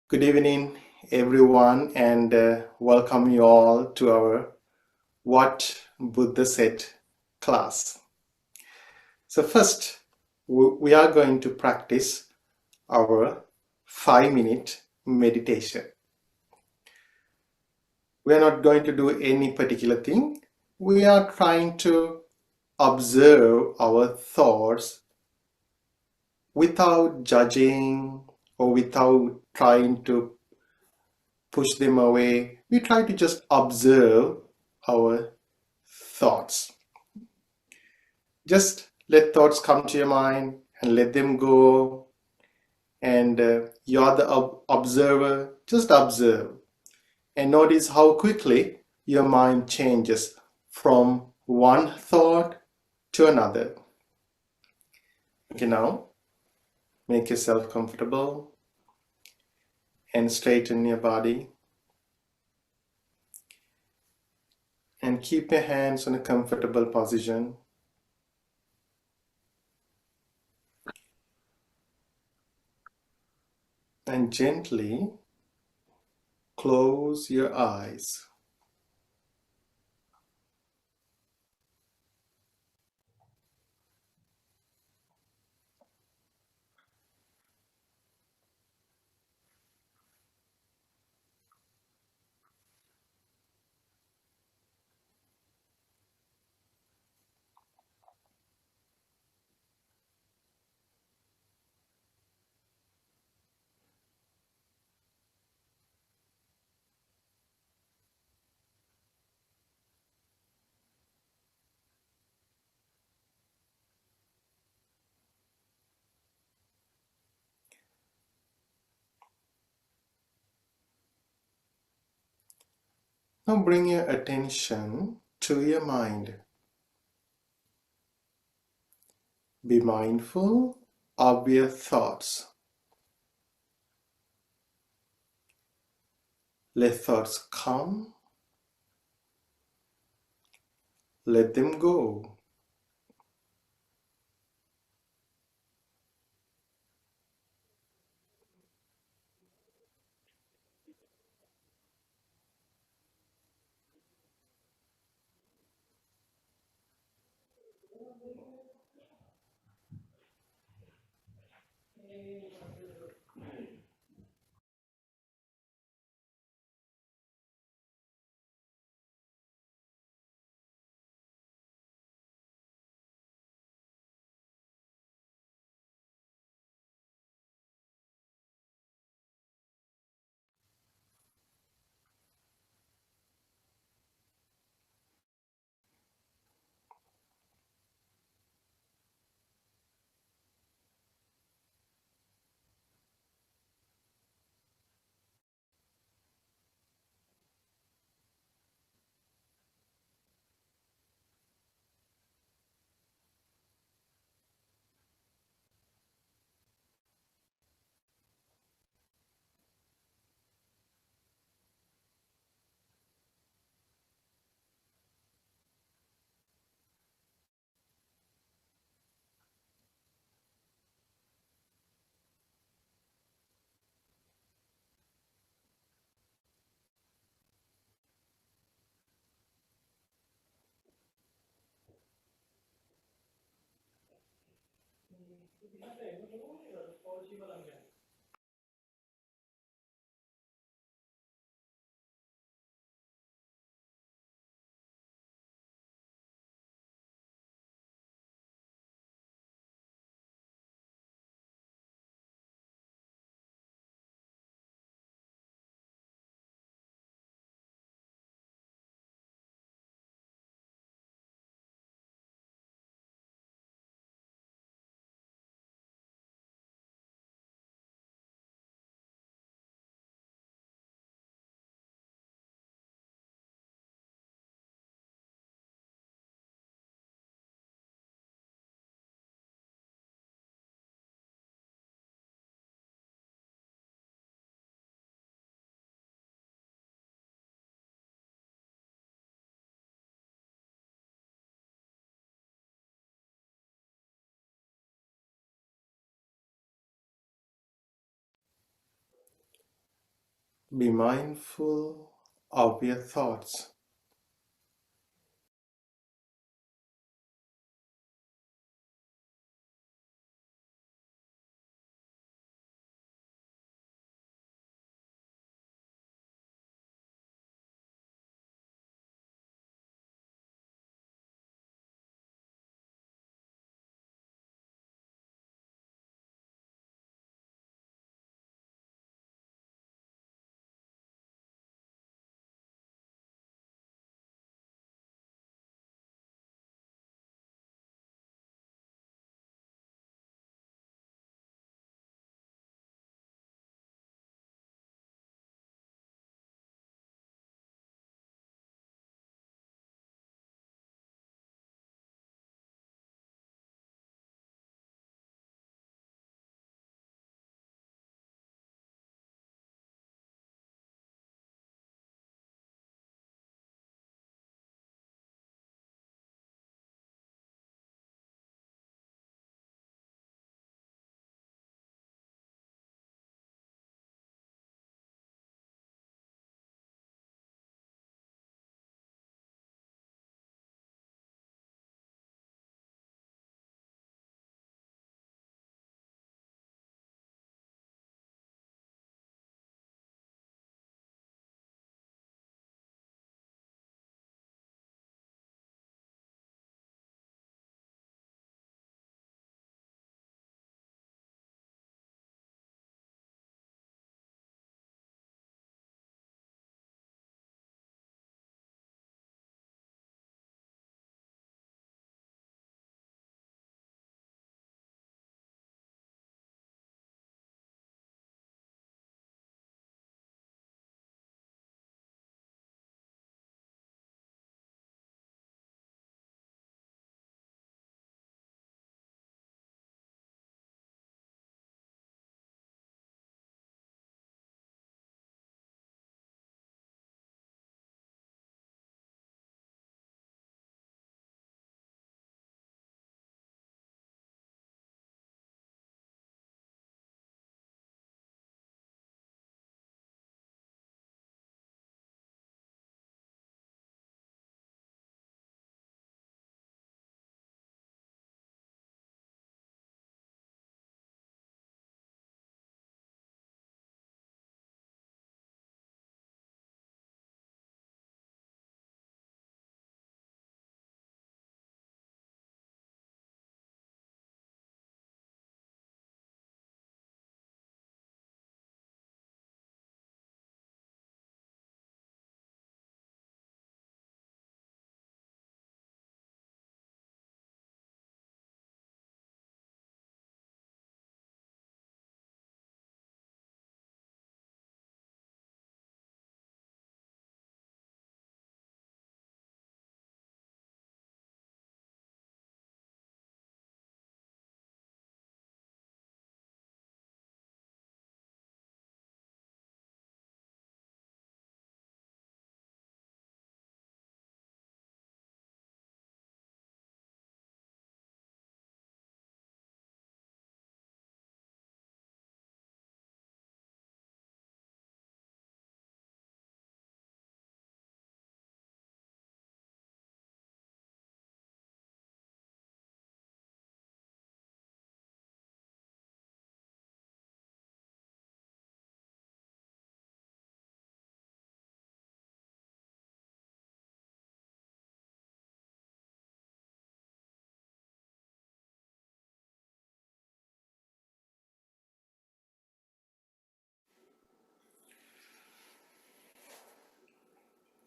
Good evening, everyone, and welcome you all to our What Buddha Said class. So first, we are going to practice our 5-minute meditation. We are not going to do any particular thing. We are trying to observe our thoughts without judging or without trying to push them away. We try to just observe our thoughts. Just let thoughts come to your mind and let them go. And you're the observer. Just observe and notice how quickly your mind changes from one thought to another. Okay, now make yourself comfortable and straighten your body. And keep your hands in a comfortable position. And gently close your eyes. Now bring your attention to your mind. Be mindful of your thoughts. Let thoughts come, let them go. Be mindful of your thoughts.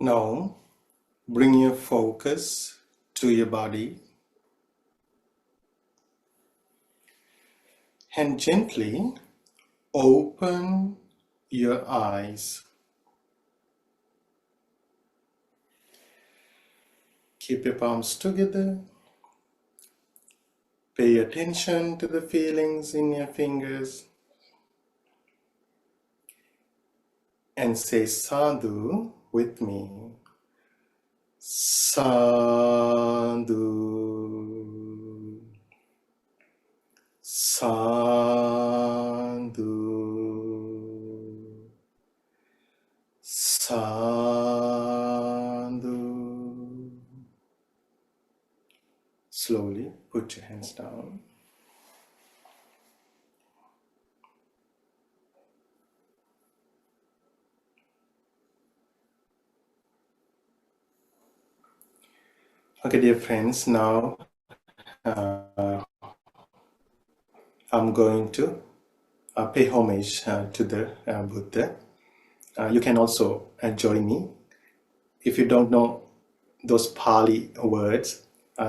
Now, bring your focus to your body and gently open your eyes. Keep your palms together. Pay attention to the feelings in your fingers and say sadhu with me. Sadhu. Sadhu. Slowly put your hands down. Okay, dear friends, now I'm going to pay homage to the Buddha. You can also join me. If you don't know those Pali words,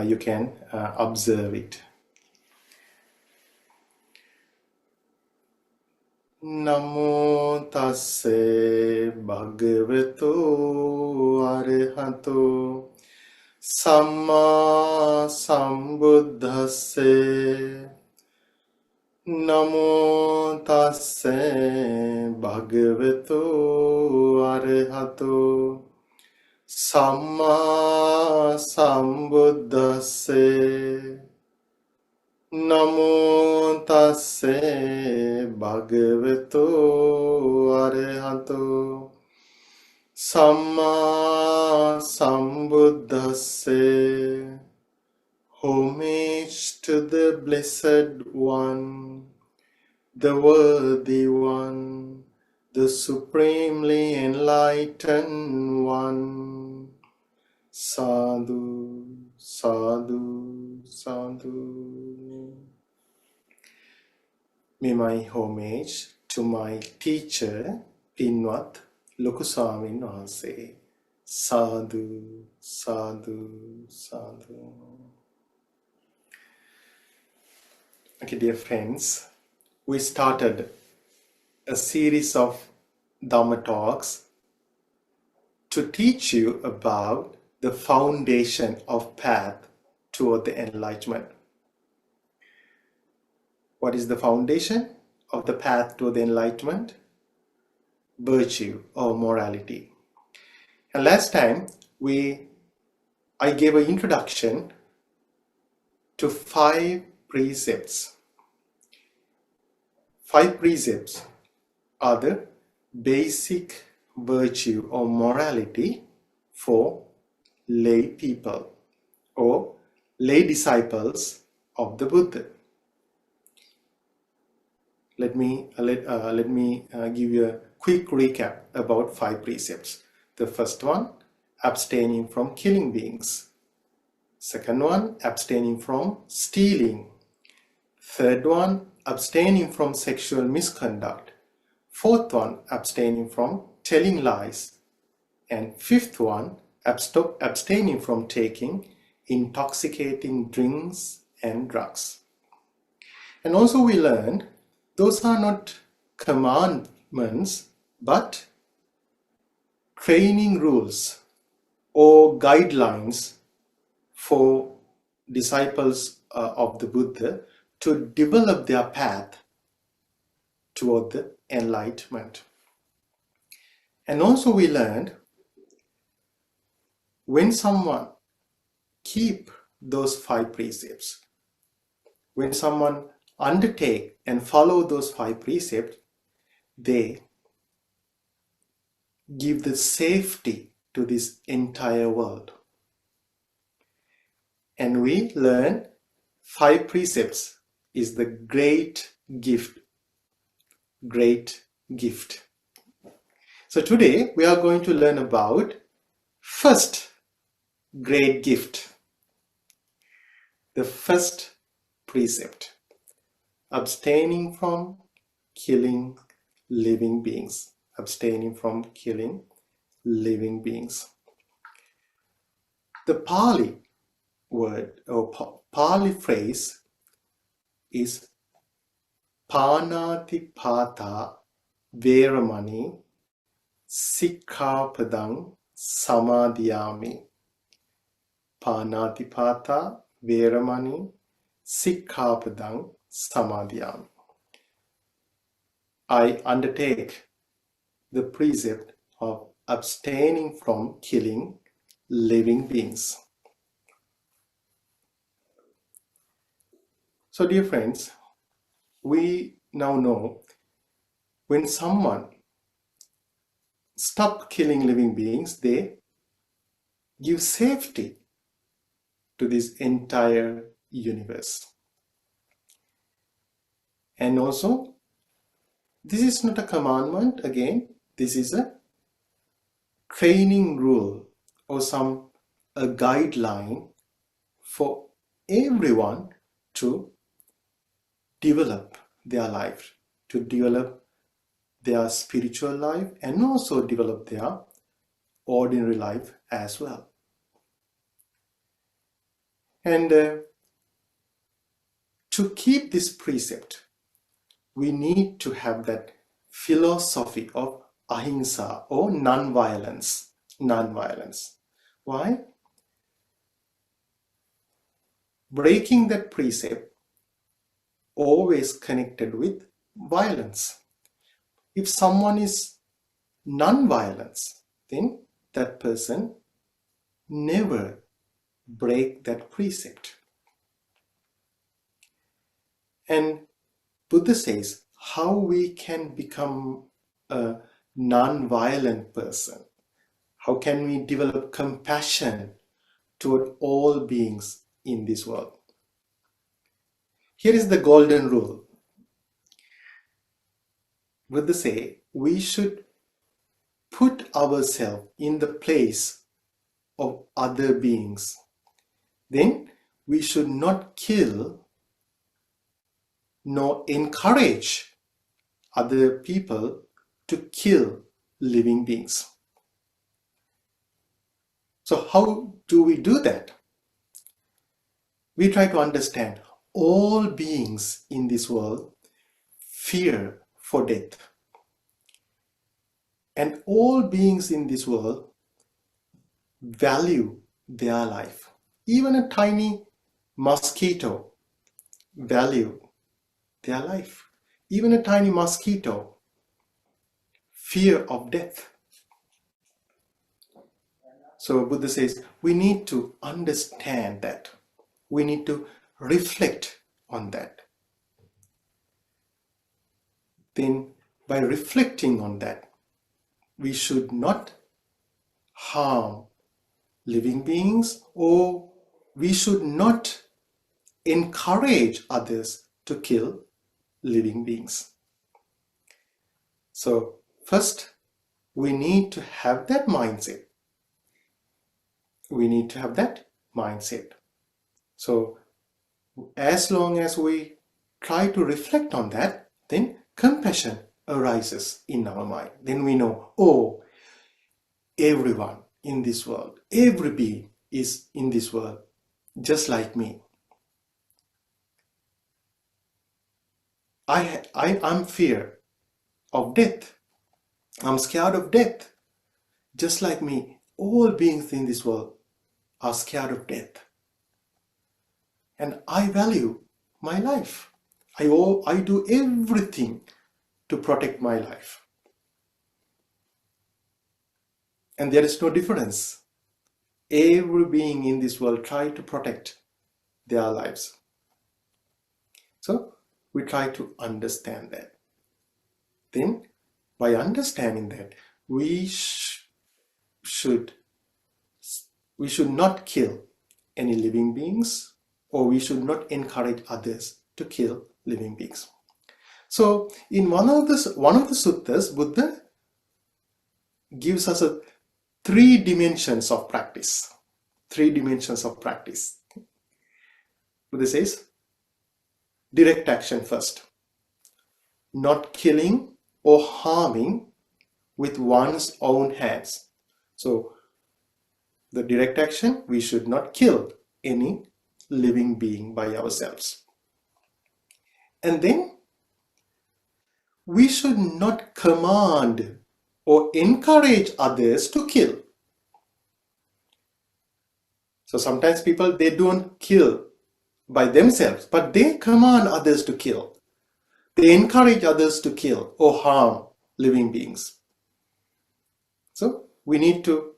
you can observe it. Namo tasse bhagavato arahato samma sambuddhasse. Namo tasse bhagavato arahato samma sambuddhasse. Namo tasse bhagavato arahato samma sambuddhasse. Homage to the Blessed One, the Worthy One, the Supremely Enlightened One. Sadhu, sadhu, sadhu. May my homage to my teacher, Pinwat Lokuswamin Wahanse. Sadhu, sadhu, sadhu. Okay, dear friends, we started a series of Dhamma talks to teach you about the foundation of path toward the enlightenment. What is the foundation of the path toward the enlightenment? Virtue or morality. And last time I gave an introduction to 5 precepts. 5 precepts are the basic virtue or morality for lay people or lay disciples of the Buddha. Let me give you a quick recap about 5 precepts. The first one, abstaining from killing beings. Second one, abstaining from stealing. Third one, abstaining from sexual misconduct. Fourth one, abstaining from telling lies. And fifth one, abstaining from taking intoxicating drinks and drugs. And also we learned those are not commandments but training rules or guidelines for disciples of the Buddha to develop their path toward the enlightenment. And also we learned when someone keep those 5 precepts, when someone undertake and follow those 5 precepts, they give the safety to this entire world. And we learn 5 precepts is the great gift. Great gift. So today we are going to learn about first great gift. The first precept. Abstaining from killing living beings. Abstaining from killing living beings. The Pali word or Pali phrase is Panatipata Veramani Sikkhapadang Samadhiyami. Panatipata Veramani Sikkhapadang Samadhiyami. I undertake the precept of abstaining from killing living beings. So dear friends, we now know when someone stop killing living beings, they give safety to this entire universe. And also, this is not a commandment again, this is a training rule or a guideline for everyone to develop their life, to develop their spiritual life and also develop their ordinary life as well. And to keep this precept, we need to have that philosophy of ahimsa or non-violence. Non-violence. Why? Breaking that precept always connected with violence. If someone is non-violence, then that person never break that precept. And Buddha says how we can become a non-violent person. How can we develop compassion toward all beings in this world? Here is the golden rule. Buddha say we should put ourselves in the place of other beings. Then we should not kill nor encourage other people to kill living beings. So how do we do that? We try to understand all beings in this world fear for death. And all beings in this world value their life. Even a tiny mosquito value their life. Even a tiny mosquito fear of death. So Buddha says we need to understand that. We need to reflect on that. Then by reflecting on that, we should not harm living beings, or we should not encourage others to kill living beings. So first, we need to have that mindset. We need to have that mindset. So as long as we try to reflect on that, then compassion arises in our mind. Then we know, oh, everyone in this world, every being is in this world just like me. I'm fear of death. I'm scared of death. Just like me, all beings in this world are scared of death. And I value my life. I do everything to protect my life. And there is no difference. Every being in this world try to protect their lives. So we try to understand that. Then by understanding that, we should not kill any living beings, or we should not encourage others to kill living beings. So in one of the suttas, Buddha gives us three dimensions of practice. Three dimensions of practice. Buddha says, direct action first. Not killing or harming with one's own hands. So the direct action, we should not kill any living being by ourselves. And then we should not command or encourage others to kill. So sometimes people, they don't kill by themselves, but they command others to kill. They encourage others to kill or harm living beings. So we need to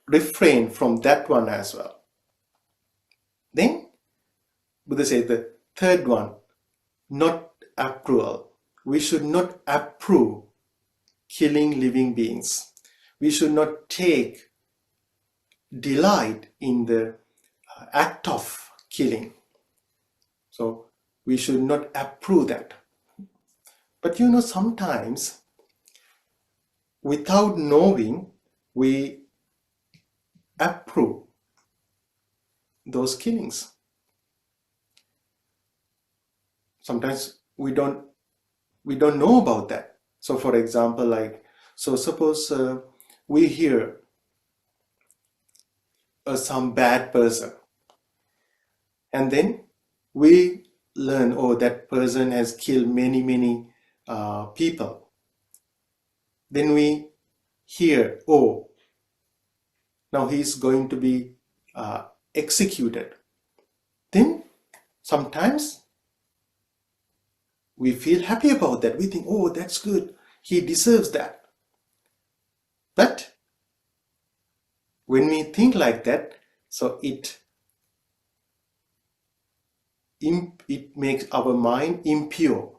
refrain from that one as well. Then Buddha says the third one, not approval. We should not approve killing living beings. We should not take delight in the act of killing. So we should not approve that. But sometimes without knowing, we approve those killings. Sometimes we don't know about that. So for example, suppose we hear some bad person, and then we learn, oh, that person has killed many people. Then we hear, oh, now he's going to be executed. Then sometimes we feel happy about that. We think, oh, that's good, he deserves that. But when we think like that, so it makes our mind impure,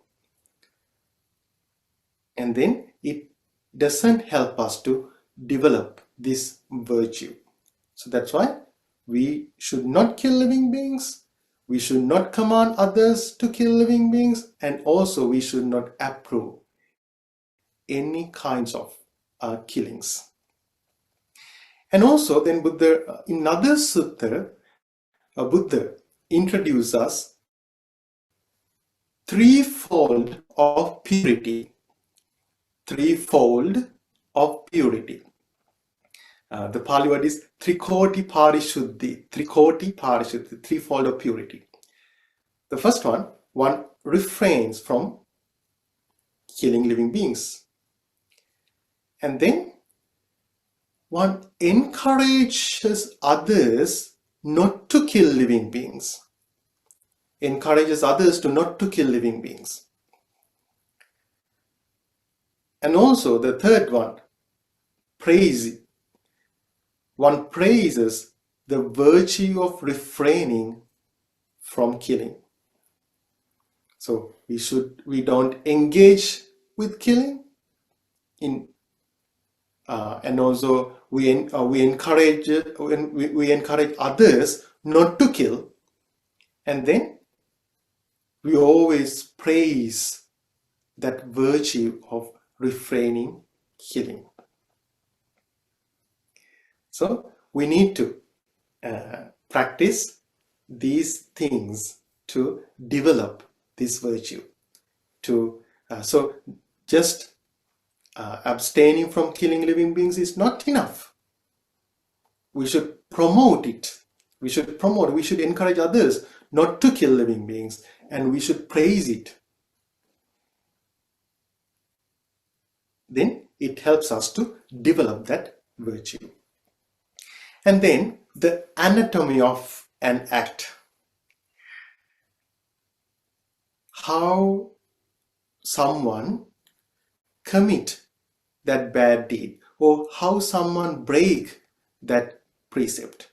and then it doesn't help us to develop this virtue. So that's why we should not kill living beings, we should not command others to kill living beings, and also we should not approve any kinds of killings. And also then Buddha, in another sutta, Buddha introduces us threefold of purity. Threefold of purity. The Pali word is Trikoti Parishuddhi. Trikoti Parishuddhi, threefold of purity. The first one refrains from killing living beings. And then one encourages others not to kill living beings. Encourages others to not to kill living beings. And also the third one, praise. One praises the virtue of refraining from killing. So we don't engage with killing, and also we encourage others not to kill, and then we always praise that virtue of refraining killing. So we need to practice these things to develop this virtue. So just abstaining from killing living beings is not enough. We should promote it. We should encourage others not to kill living beings, and we should praise it. Then it helps us to develop that virtue. And then the anatomy of an act. How someone commit that bad deed, or how someone break that precept,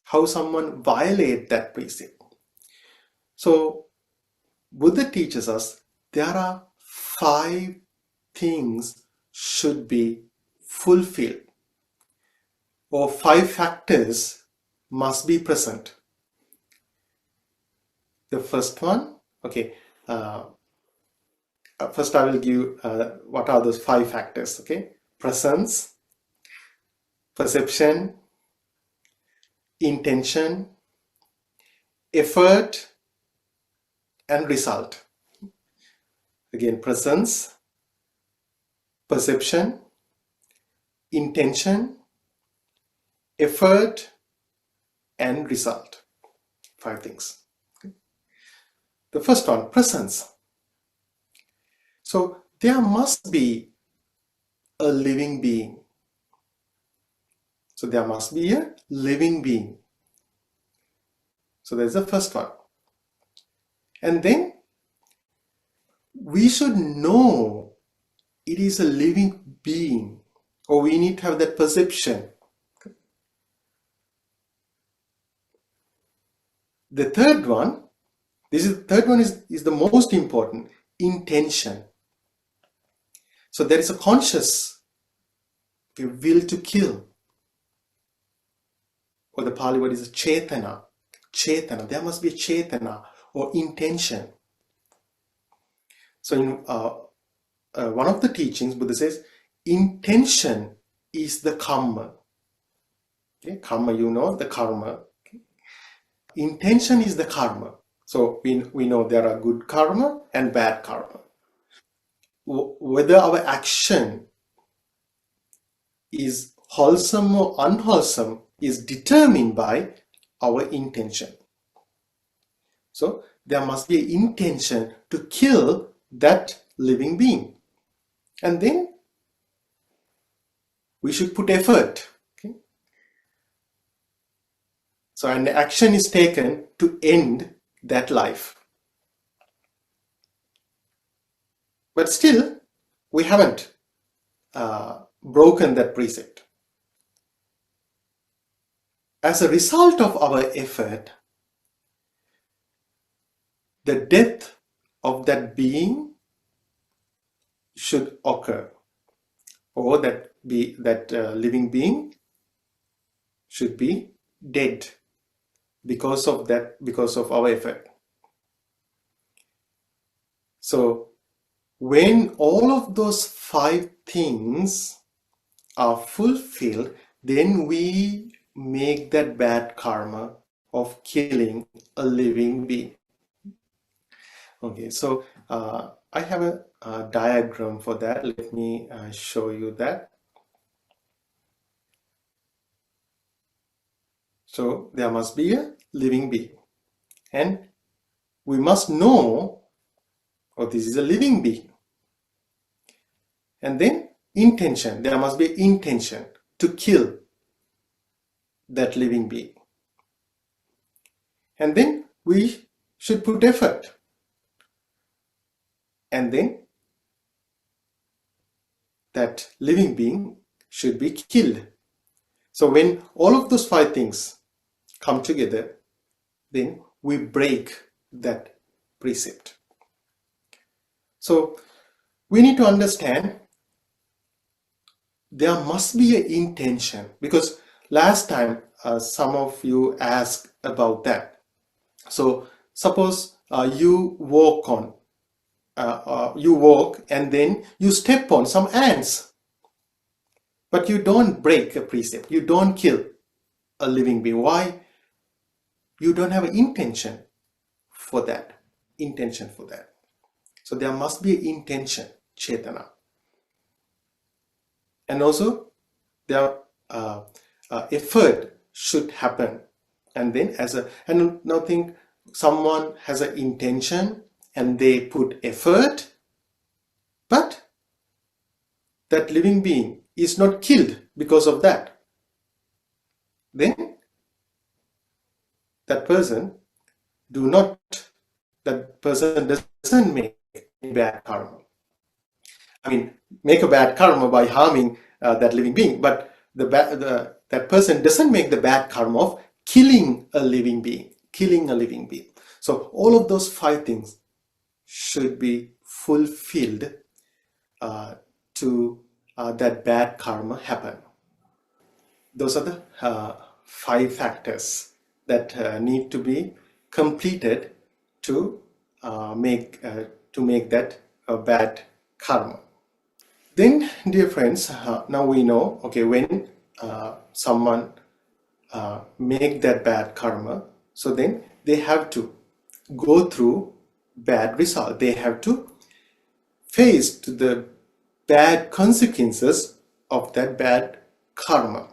how someone violate that precept. So Buddha teaches us there are 5 things should be fulfilled, or 5 factors must be present. The first one, okay, first I will give what are those 5 factors, okay? Presence, perception, intention, effort, and result. Again, presence, perception, intention, effort, and result. 5 things. Okay. The first one, presence. So there must be a living being. So there must be a living being. So that's the first one. And then we should know it is a living being, or we need to have that perception. The third one, is the most important, intention. So there is a conscious will to kill. or the Pali word is chetana. Chetana. There must be a chetana or intention. So in one of the teachings, Buddha says, intention is the karma. Okay? Karma, you know, the karma. Okay? Intention is the karma. So we know there are good karma and bad karma. Whether our action is wholesome or unwholesome is determined by our intention. So there must be an intention to kill that living being. And then we should put effort. Okay? So an action is taken to end that life. But still, we haven't broken that precept. As a result of our effort, the death of that being should occur, or that living being should be dead because of our effort. So when all of those 5 things are fulfilled, then we make that bad karma of killing a living being. Okay, so I have a diagram for that. Let me show you that. So there must be a living being, and we must know, oh, this is a living being. And then intention, there must be intention to kill that living being. And then we should put effort. And then that living being should be killed. So when all of those 5 things come together, then we break that precept. So we need to understand there must be an intention, because last time some of you asked about that. So suppose you walk and then you step on some ants, but you don't break a precept, you don't kill a living being. Why? You don't have an intention for that. So there must be an intention, chetana. And also their effort should happen. And then and now think someone has an intention and they put effort, but that living being is not killed because of that. Then that person doesn't make bad karma. I mean, make a bad karma by harming that living being, but that person doesn't make the bad karma of killing a living being. So all of those 5 things should be fulfilled to that bad karma happen. Those are the 5 factors that need to be completed to make that bad karma. Then, dear friends, now we know, okay, when someone make that bad karma, so then they have to go through bad result. They have to face the bad consequences of that bad karma.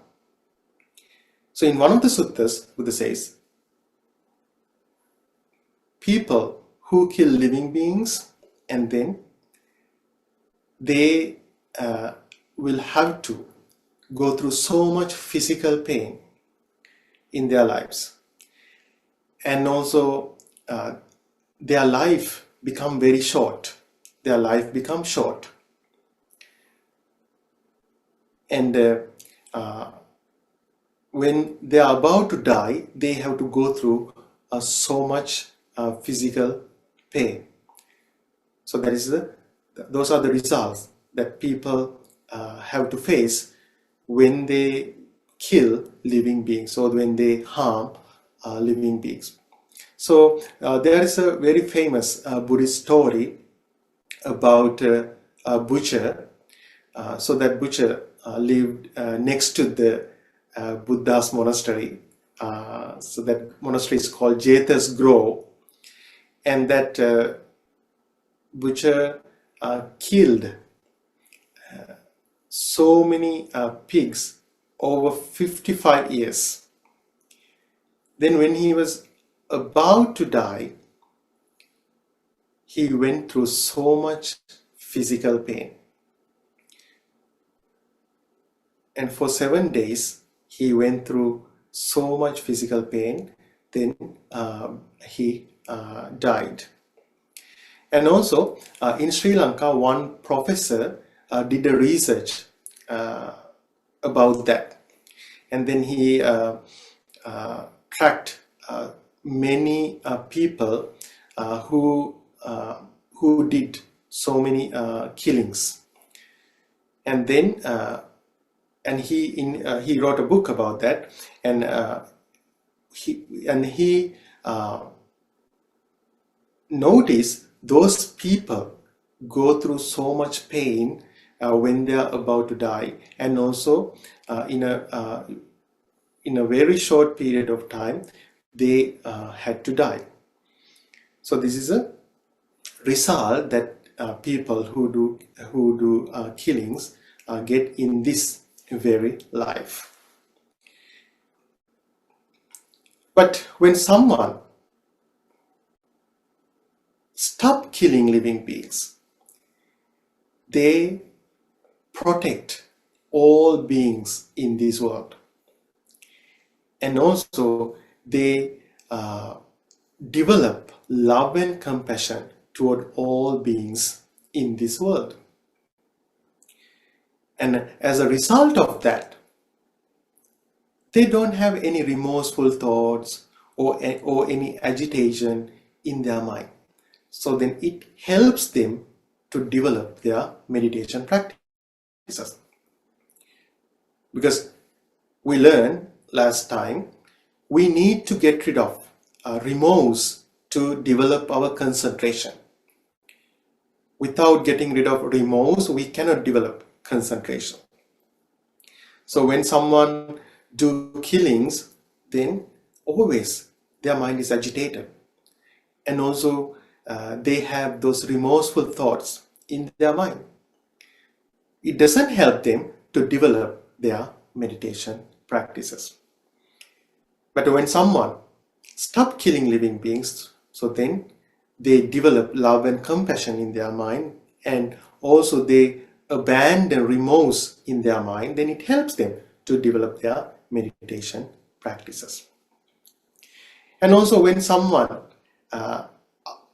So in one of the suttas, Buddha says, people who kill living beings and then they will have to go through so much physical pain in their lives, and also their life become very short. And when they are about to die, they have to go through so much physical pain. So those are the results that people have to face when they kill living beings or when they harm living beings. So there is a very famous Buddhist story about a butcher. So that butcher lived next to the Buddha's monastery. So that monastery is called Jetha's Grove, and that butcher killed so many pigs over 55 years. Then when he was about to die, he went through so much physical pain. And for 7 days, he went through so much physical pain, then he died. And also, in Sri Lanka, one professor did a research about that. And then he tracked many people who did so many killings. And then he wrote a book about that, and he noticed those people go through so much pain when they are about to die, and also in a very short period of time they had to die. So this is a result that people who do killings get in this very life. But when someone stop killing living beings, they protect all beings in this world, and also they develop love and compassion toward all beings in this world. And as a result of that, they don't have any remorseful thoughts or any agitation in their mind. So then it helps them to develop their meditation practices. Because we learned last time, we need to get rid of remorse to develop our concentration. Without getting rid of remorse, we cannot develop concentration. So when someone do killings, then always their mind is agitated, and also they have those remorseful thoughts in their mind. It doesn't help them to develop their meditation practices. But when someone stop killing living beings, so then they develop love and compassion in their mind, and also they abandon remorse in their mind, then it helps them to develop their meditation practices. And also when someone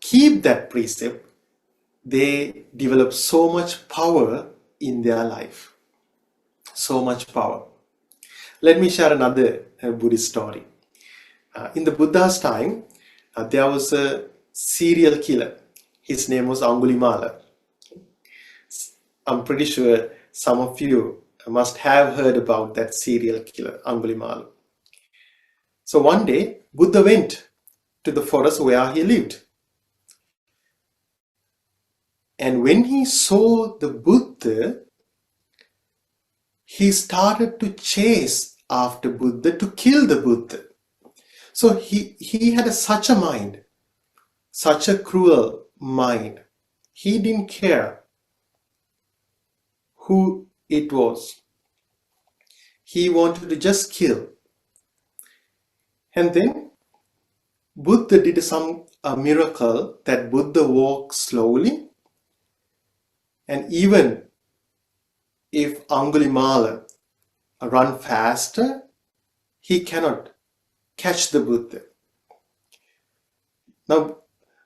keep that precept, they develop so much power in their life. So much power. Let me share another Buddhist story. In the Buddha's time, there was a serial killer. His name was Angulimala. I'm pretty sure some of you must have heard about that serial killer, Angulimala. So one day, Buddha went to the forest where he lived. And when he saw the Buddha, he started to chase after Buddha to kill the Buddha. So he had such a mind, such a cruel mind. He didn't care who it was. He wanted to just kill. And then Buddha did a miracle that Buddha walked slowly, and even if Angulimala run faster, he cannot catch the Buddha. Now,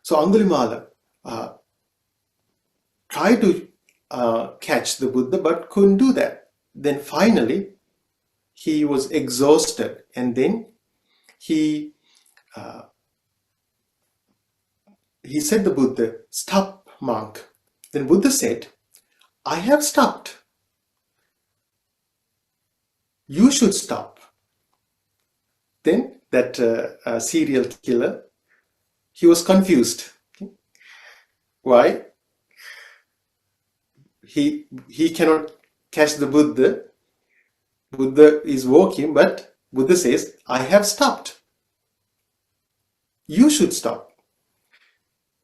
so Angulimala tried to catch the Buddha but couldn't do that. Then finally, he was exhausted, and then he said to the Buddha, "Stop, monk." Then Buddha said, "I have stopped." You should stop. Then that serial killer, he was confused. Why? He cannot catch the Buddha. Buddha is walking, but Buddha says, I have stopped. You should stop.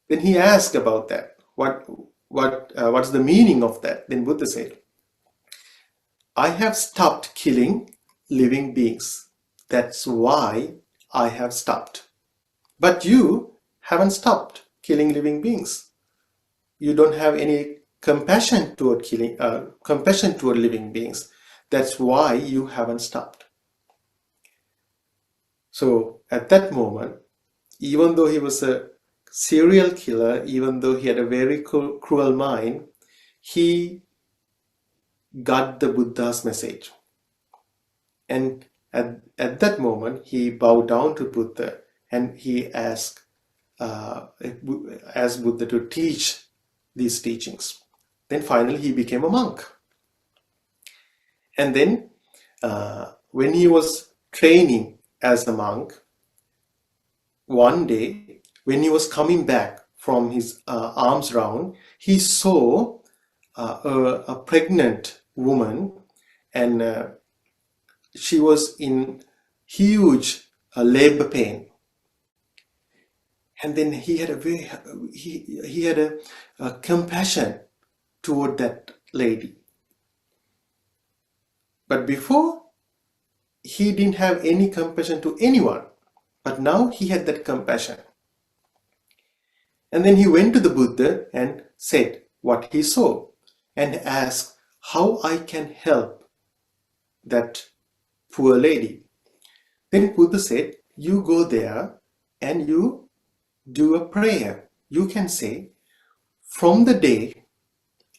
Then he asked about that. What's the meaning of that? Then Buddha said, I have stopped killing living beings. That's why I have stopped. But you haven't stopped killing living beings. You don't have any compassion toward living beings. That's why you haven't stopped. So at that moment, even though he was a serial killer, even though he had a very cruel mind, he got the Buddha's message. And at that moment, he bowed down to Buddha and he asked Buddha to teach these teachings. Then finally, he became a monk. And then when he was training as a monk, one day when he was coming back from his alms round, he saw a pregnant woman, and she was in huge labor pain. And then he had a compassion toward that lady. But before, he didn't have any compassion to anyone. But now he had that compassion. And then he went to the Buddha and said what he saw and asked how I can help that poor lady. Then Buddha said, you go there and you do a prayer. You can say, from the day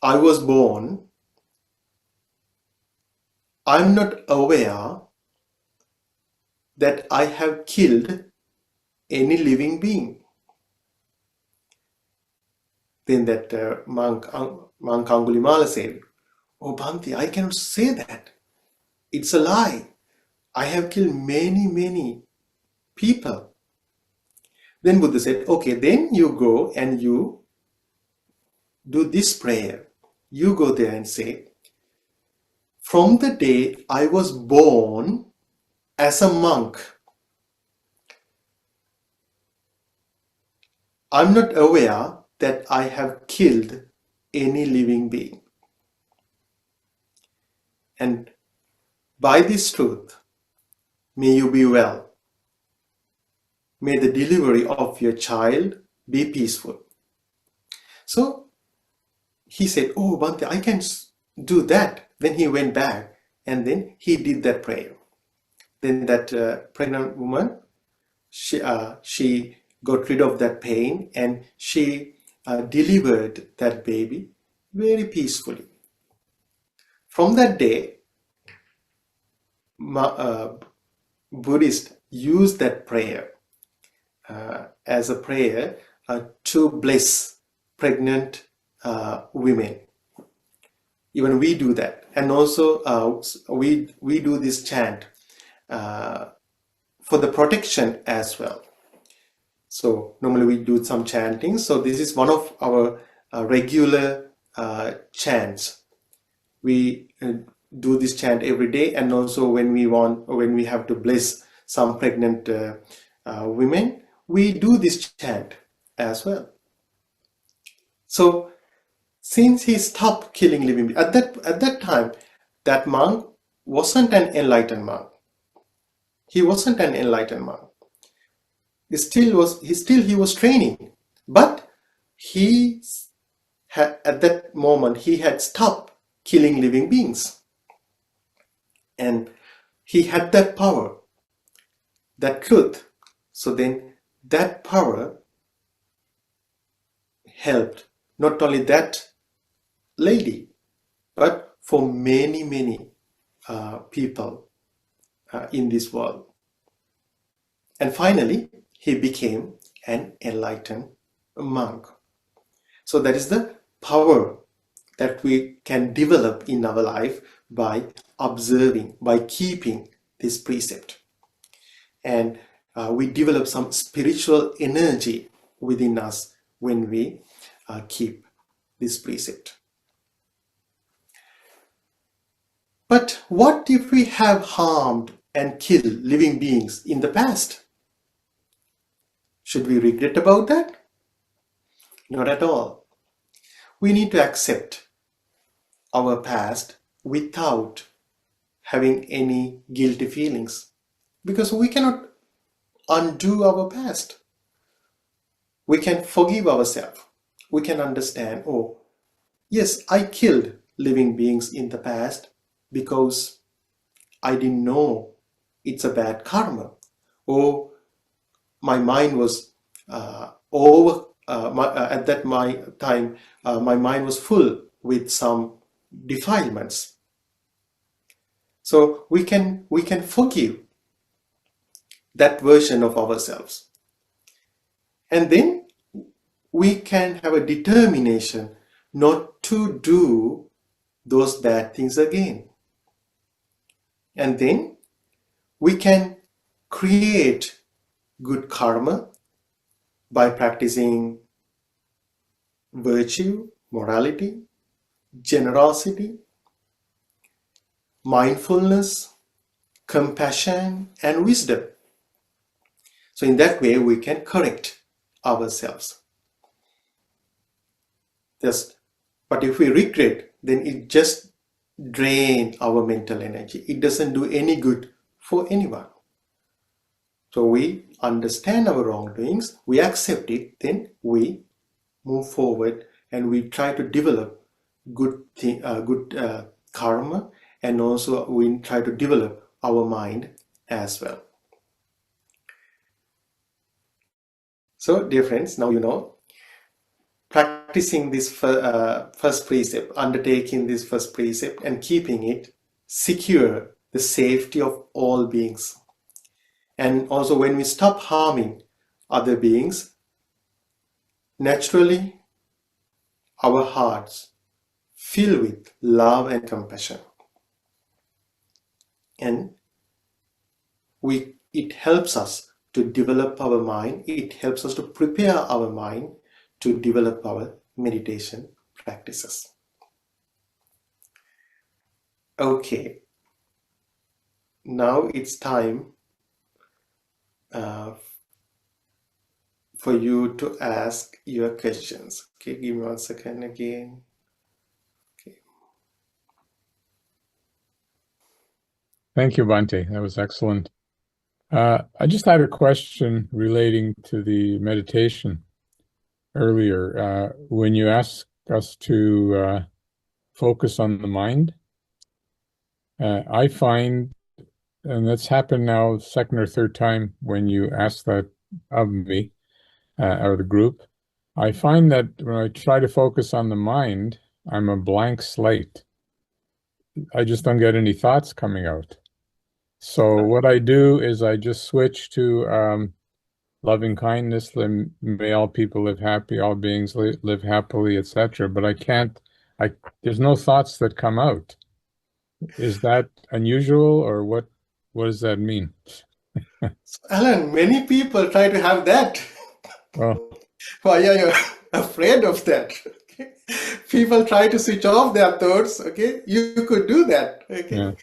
I was born, I'm not aware that I have killed any living being. Then that monk Angulimala said, oh Bhante, I cannot say that. It's a lie. I have killed many, many people. Then Buddha said, okay, then you go and you do this prayer. You go there and say, from the day I was born as a monk, I'm not aware that I have killed any living being. And by this truth, may you be well. May the delivery of your child be peaceful. So he said, oh, Bhante, I can do that. Then he went back and then he did that prayer. Then that pregnant woman, she got rid of that pain and she delivered that baby very peacefully. From that day, Buddhists use that prayer as a prayer to bless pregnant women. Even we do that, and also we do this chant for the protection as well. So normally we do some chanting. So this is one of our regular chants. We do this chant every day, and also when we have to bless some pregnant women, we do this chant as well. So since he stopped killing living beings, at that time, that monk wasn't an enlightened monk. He wasn't an enlightened monk. He was training, but at that moment he had stopped killing living beings, and he had that power, that truth. So then that power helped not only that lady, but for many, many people in this world. And finally, he became an enlightened monk. So that is the power that we can develop in our life by observing, by keeping this precept. And we develop some spiritual energy within us when we keep this precept. But what if we have harmed and killed living beings in the past? Should we regret about that? Not at all. We need to accept our past without having any guilty feelings, because we cannot undo our past. We can forgive ourselves. We can understand, oh, yes, I killed living beings in the past because I didn't know it's a bad karma. Or my mind was at that time, my mind was full with some defilements. So we can forgive that version of ourselves. And then we can have a determination not to do those bad things again. And then we can create good karma by practicing virtue, morality, generosity, mindfulness, compassion, and wisdom. So in that way, we can correct ourselves. But if we regret, then it just drains our mental energy. It doesn't do any good for anyone. So we understand our wrongdoings, we accept it, then we move forward and we try to develop good karma, and also we try to develop our mind as well. So dear friends, now you know, practicing this first precept, undertaking this first precept and keeping it secure the safety of all beings. And also when we stop harming other beings, naturally our hearts fill with love and compassion. And it helps us to develop our mind, it helps us to prepare our mind to develop our meditation practices. Okay, now it's time for you to ask your questions. Okay, give me 1 second again. Okay. Thank you, Bhante. That was excellent. I just had a question relating to the meditation earlier. When you asked us to focus on the mind, I find, and that's happened now second or third time when you asked that of me or the group, I find that when I try to focus on the mind, I'm a blank slate. I just don't get any thoughts coming out. So what I do is I just switch to loving kindness, may all people live happy, all beings live happily, etc. But there's no thoughts that come out. Is that unusual, or what does that mean? So, Alan, many people try to have that. Well, Why are you afraid of that? Okay. People try to switch off their thoughts. Okay, you could do that. Okay,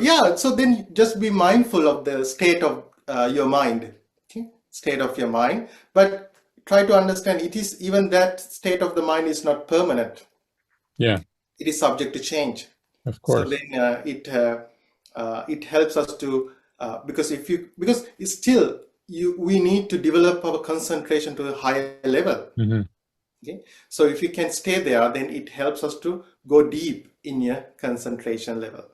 yeah, so then just be mindful of the state of your mind. Okay, state of your mind, but try to understand it is even that state of the mind is not permanent. yeah, It is subject to change. of So course. then it helps us to because it's still we need to develop our concentration to a higher level. Hmm. Okay, so if you can stay there, then it helps us to go deep in your concentration level.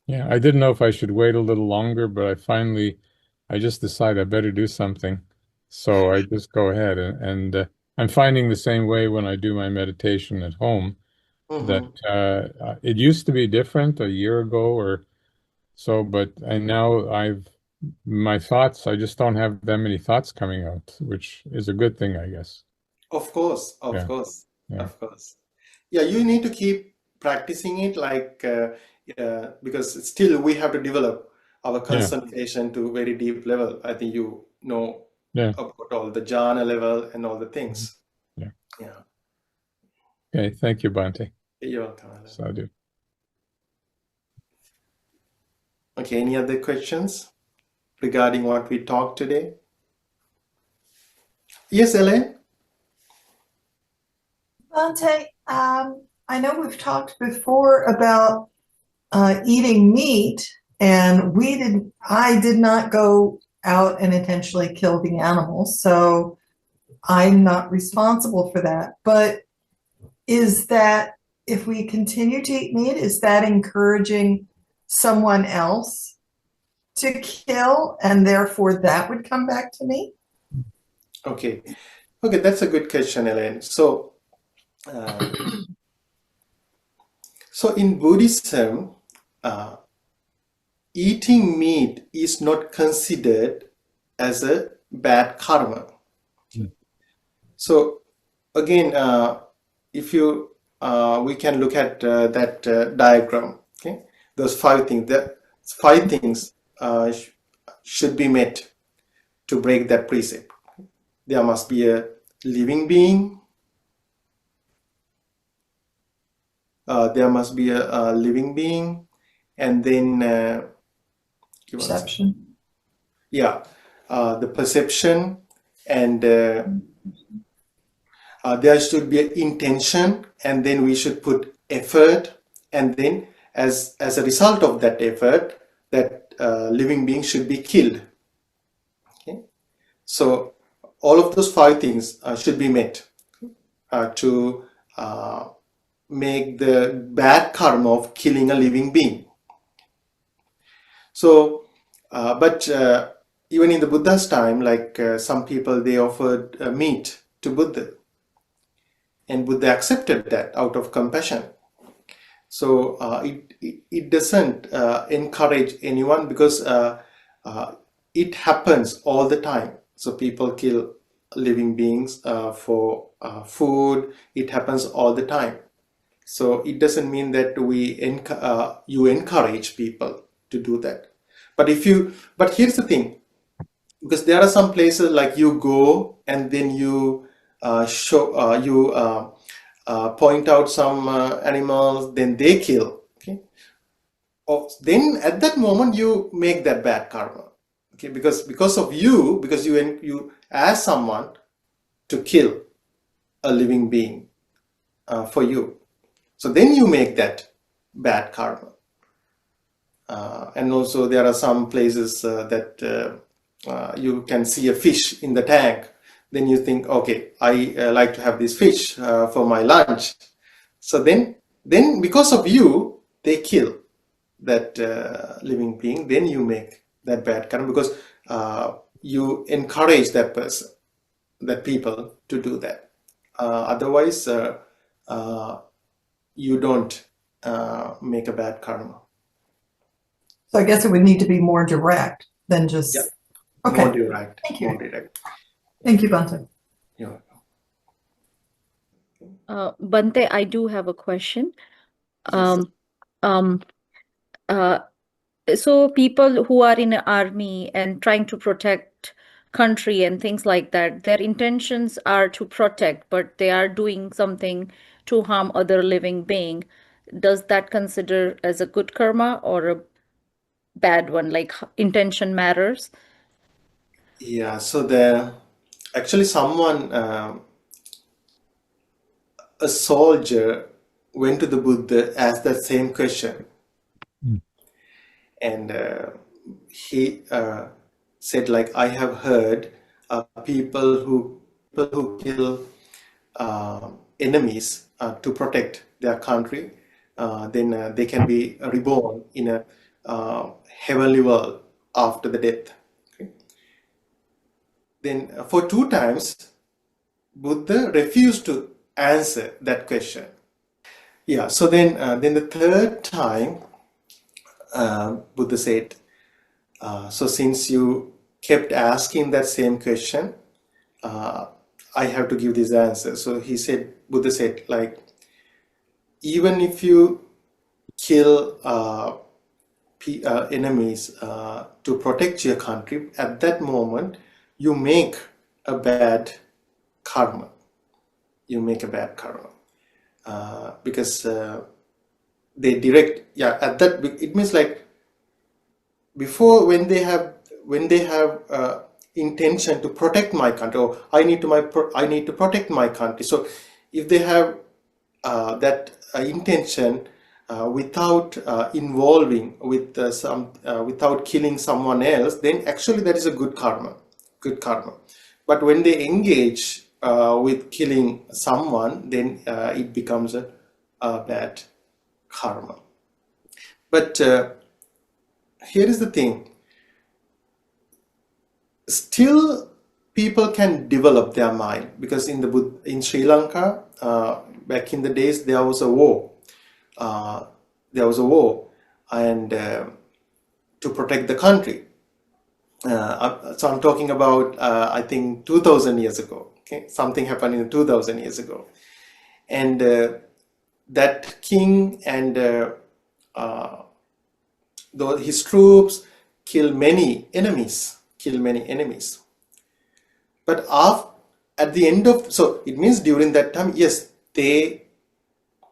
Yeah, I didn't know if I should wait a little longer, but I just decided I better do something. So I just go ahead and I'm finding the same way when I do my meditation at home, that Mm-hmm. it used to be different a year ago or so, but I now my thoughts, I just don't have that many thoughts coming out, which is a good thing, I guess. Of course, of Yeah, course, yeah. of course. Yeah, you need to keep practicing it. Like because still we have to develop our Yeah. concentration to very deep level. I think you know Yeah. about all the jhana level and all the things. Yeah. Yeah. Okay. Thank you, Bante. You're welcome, Alan. Sadhu. Okay, any other questions regarding what we talked today? Yes, Elaine? Dante, I know we've talked before about eating meat, and I did not go out and intentionally kill the animals, so I'm not responsible for that. But is that, if we continue to eat meat, is that encouraging someone else to kill, and therefore that would come back to me? Okay. Okay, that's a good question, Elaine. So in Buddhism, eating meat is not considered as a bad karma. Mm. So again, if you we can look at that diagram. Okay, those five things. That five things should be met to break that precept. There must be a living being. There must be a living being, and then give us- Perception. yeah, the perception, and there should be an intention, and then we should put effort, and then as a result of that effort, that living being should be killed. Okay, so all of those five things should be met to make the bad karma of killing a living being. So, but even in the Buddha's time, like some people, they offered meat to Buddha, and Buddha accepted that out of compassion. So it doesn't encourage anyone, because it happens all the time. So people kill living beings for food. It happens all the time. So it doesn't mean that you encourage people to do that. But here's the thing, because there are some places like you go and then you point out some animals, then they kill. Okay, then at that moment you make that bad karma. Okay, because of you, because you ask someone to kill a living being for you, so then you make that bad karma. And also there are some places that you can see a fish in the tank, then you think, okay, I like to have this fish for my lunch. So then because of you, they kill that living being. Then you make that bad karma, because you encourage that person, that people, to do that. Otherwise, you don't make a bad karma. So I guess it would need to be more direct than just. Yeah. Okay. More direct. Thank you. More direct. Thank you, Bante. Yeah. Bante, I do have a question. Yes. Um, uh, so people who are in an army and trying to protect country and things like that, their intentions are to protect, but they are doing something to harm other living being. Does that consider as a good karma or a bad one? Like intention matters? Yeah. So there, actually, someone, a soldier, went to the Buddha, asked that same question, Mm. and he said, like, I have heard people who kill enemies to protect their country, then they can be reborn in a heavenly world after the death. Okay. Then for two times, Buddha refused to answer that question. Yeah. So then the third time, Buddha said, so since you kept asking that same question, I have to give this answer. So Buddha said, like, even if you kill enemies to protect your country, at that moment you make a bad karma. You make a bad karma because they direct. Yeah, at that it means like before when they have intention to protect my country, or I need to protect my country. So if they have that intention without involving with without killing someone else, then actually that is a good karma. But when they engage with killing someone, then it becomes a bad karma. But here is the thing. Still, people can develop their mind, because in Sri Lanka, back in the days, there was a war. And to protect the country. So I'm talking about, I think, 2,000 years ago. Okay, something happened in 2,000 years ago, and that king and his troops kill many enemies. But at the end of, so it means during that time, yes, they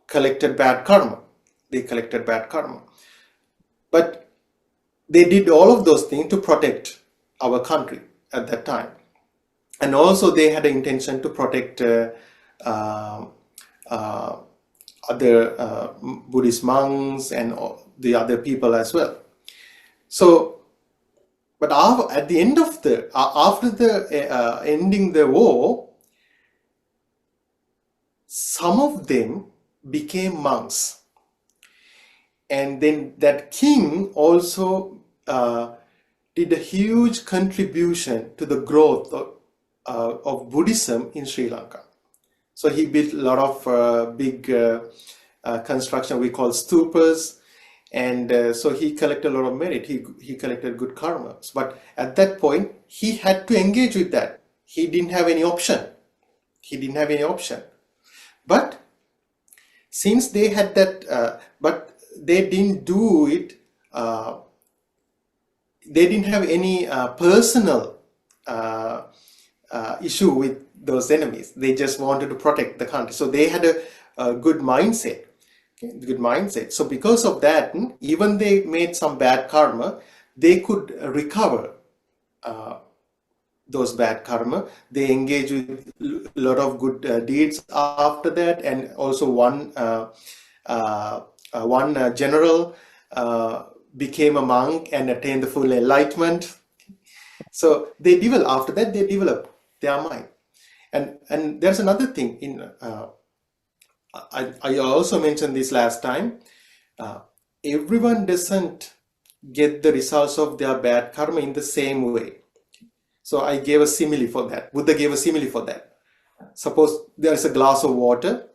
collected bad karma. But they did all of those things to protect our country at that time. And also they had an intention to protect other Buddhist monks and the other people as well. So, but at the end of after the ending the war, some of them became monks. And then that king also did a huge contribution to the growth of Buddhism in Sri Lanka. So he built a lot of big construction we call stupas, and so he collected a lot of merit. He collected good karma. But at that point, he had to engage with that. He didn't have any option. But since they had that, but they didn't do it. They didn't have any personal issue with those enemies. They just wanted to protect the country. So they had a good mindset. So because of that, even they made some bad karma, they could recover those bad karma. They engaged with a lot of good deeds after that, and also one general became a monk and attained the full enlightenment. So after that they develop their mind. And there's another thing in I also mentioned this last time. Everyone doesn't get the results of their bad karma in the same way. So I gave a simile for that. Buddha gave a simile for that. Suppose there is a glass of water,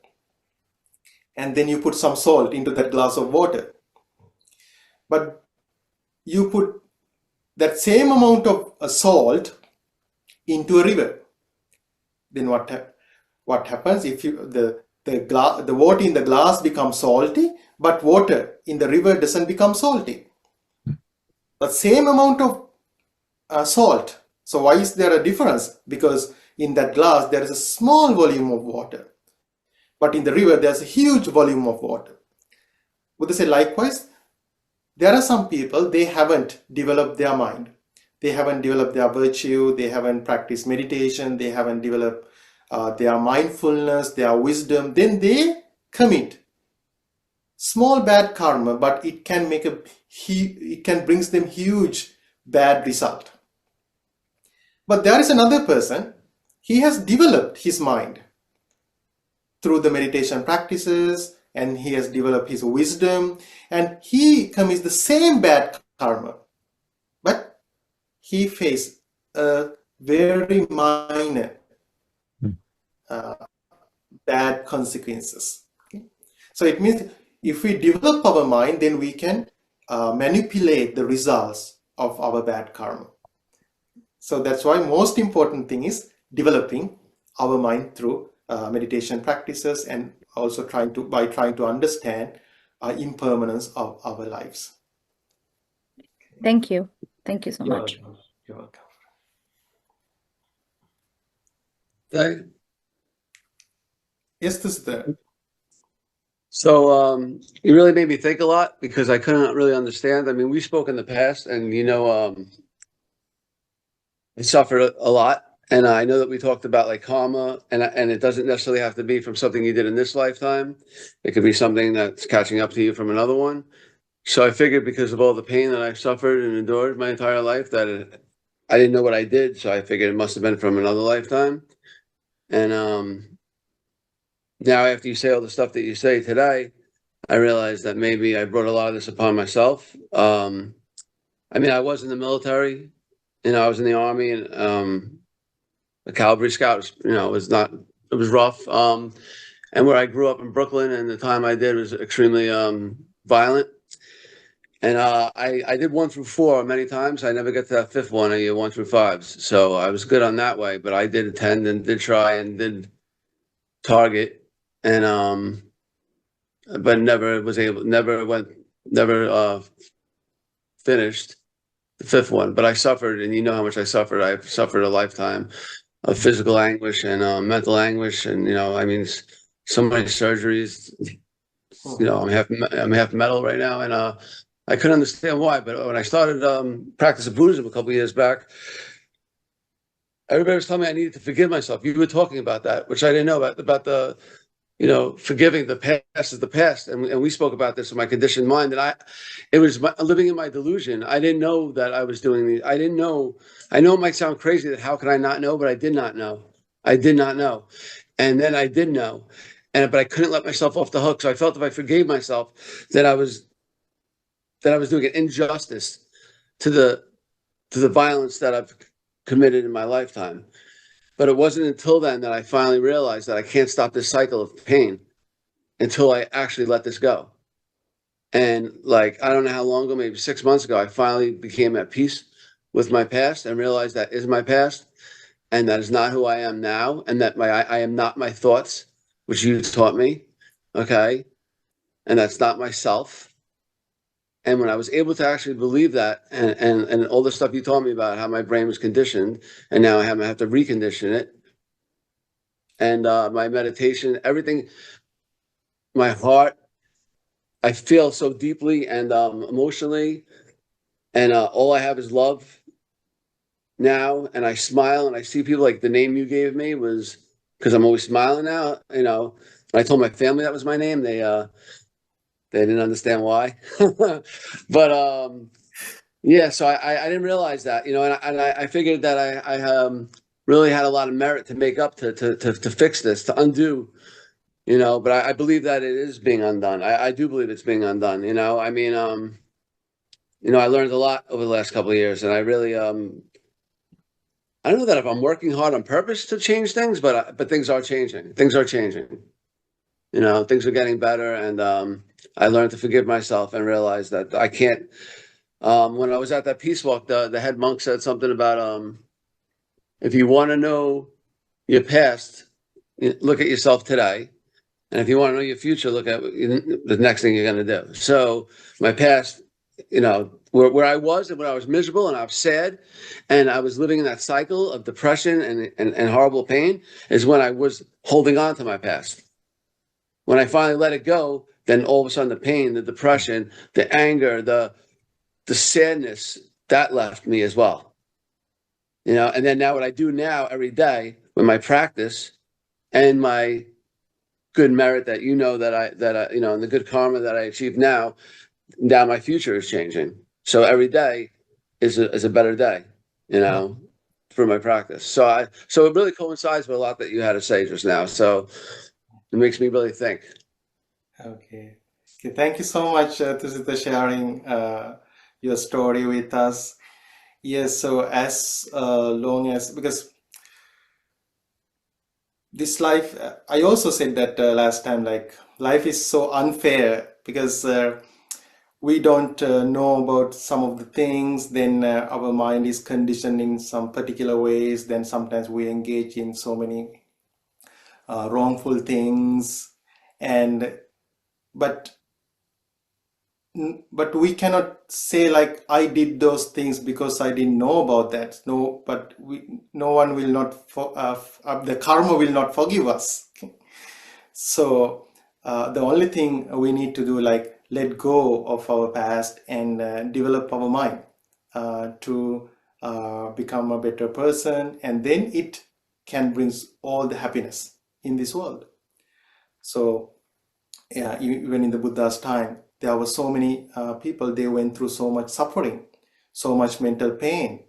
and then you put some salt into that glass of water. But you put that same amount of salt into a river. Then what happens if the water in the glass becomes salty, but water in the river doesn't become salty? The same amount of salt. So why is there a difference? Because in that glass there is a small volume of water, but in the river there's a huge volume of water. Buddha said likewise, there are some people, they haven't developed their mind. They haven't developed their virtue. They haven't practiced meditation. They haven't developed their mindfulness, their wisdom. Then they commit small bad karma, but it can brings them huge bad result. But there is another person, he has developed his mind through the meditation practices, and he has developed his wisdom, and he commits the same bad karma, but he faced a very minor bad consequences. Okay? So it means if we develop our mind, then we can manipulate the results of our bad karma. So that's why most important thing is developing our mind through meditation practices, and also trying to understand impermanence of our lives. Thank you. Thank you so You're much. welcome. You're welcome. Yes, this is the. So it really made me think a lot because I couldn't really understand. I mean, we spoke in the past, and I suffered a lot, and I know that we talked about like karma, and it doesn't necessarily have to be from something you did in this lifetime. It could be something that's catching up to you from another one. So I figured because of all the pain that I've suffered and endured my entire life, I didn't know what I did, so I figured it must have been from another lifetime. And now after you say all the stuff that you say today, I realized that maybe I brought a lot of this upon myself. I mean, I was in the military, I was in the Army, and the Cavalry Scouts, it was rough. And where I grew up in Brooklyn and the time I did was extremely violent. And I did 1 through 4 many times. I never got to that fifth one, I did 1 through 5s. So I was good on that way, but I did attend and did try and did target, and but never finished the fifth one. But I suffered, and you know how much I suffered. I suffered a lifetime of physical anguish and mental anguish, and I mean, so many surgeries. I'm half metal right now, and I couldn't understand why. But when I started practicing Buddhism a couple of years back, everybody was telling me I needed to forgive myself. You were talking about that, which I didn't know about the forgiving the past is the past. And we spoke about this in my conditioned mind, and it was living in my delusion. I didn't know that I was doing these. I didn't know. I know it might sound crazy that how could I not know, but I did not know. I did not know. And then I did know. But I couldn't let myself off the hook. So I felt if I forgave myself, that I was doing an injustice to the violence that I've committed in my lifetime. But it wasn't until then that I finally realized that I can't stop this cycle of pain until I actually let this go. And I don't know how long ago, maybe 6 months ago, I finally became at peace with my past and realized that is my past, and that is not who I am now, and that I am not my thoughts, which you taught me, okay? And that's not myself. And when I was able to actually believe that, and all the stuff you taught me about how my brain was conditioned, and now I have to recondition it, and my meditation, everything, my heart, I feel so deeply and emotionally, and all I have is love now. And I smile, and I see people like the name you gave me was because I'm always smiling now. When I told my family that was my name, they didn't understand why, but yeah. So I didn't realize that, and I figured that I really had a lot of merit to make up to fix this, to undo. But I believe that it is being undone. I do believe it's being undone. I mean, I learned a lot over the last couple of years, and I really, I don't know that if I'm working hard on purpose to change things, but things are changing. Things are changing. Things are getting better, and I learned to forgive myself and realize that I can't. When I was at that peace walk, the head monk said something about if you want to know your past, look at yourself today. And if you want to know your future, look at the next thing you're going to do. So my past, where I was and when I was miserable and I was sad and I was living in that cycle of depression and horrible pain is when I was holding on to my past. When I finally let it go, then all of a sudden the pain, the depression, the anger, the sadness, that left me as well. And then now what I do now every day with my practice and my good merit that and the good karma that I achieve now my future is changing. So every day is a better day, for my practice. So it really coincides with a lot that you had to say just now. So it makes me really think. Okay. Thank you so much, Tusita, sharing your story with us. Yes, so as long as, because this life, I also said that last time, life is so unfair because we don't know about some of the things, then our mind is conditioned in some particular ways, then sometimes we engage in so many wrongful things, but but we cannot say like I did those things because I didn't know about that. No, but no one will not the karma will not forgive us. Okay? So the only thing we need to do, like, let go of our past and develop our mind to become a better person, and then it can bring all the happiness in this world. So yeah, even in the Buddha's time, there were so many people, they went through so much suffering, so much mental pain.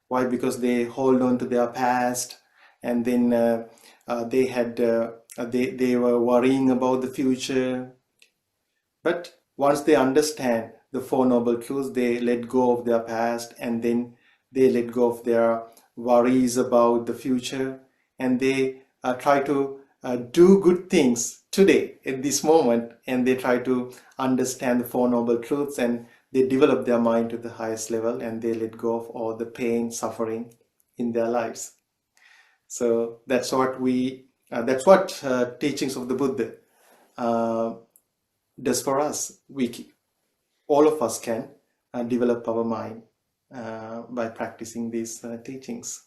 Why? Because they hold on to their past, and then they were worrying about the future. But once they understand the Four Noble Truths, they let go of their past, and then they let go of their worries about the future, and they try to do good things today at this moment, and they try to understand the Four Noble Truths, and they develop their mind to the highest level, and they let go of all the pain, suffering in their lives. So that's what teachings of the Buddha uh, does for us. All of us can develop our mind by practicing these teachings.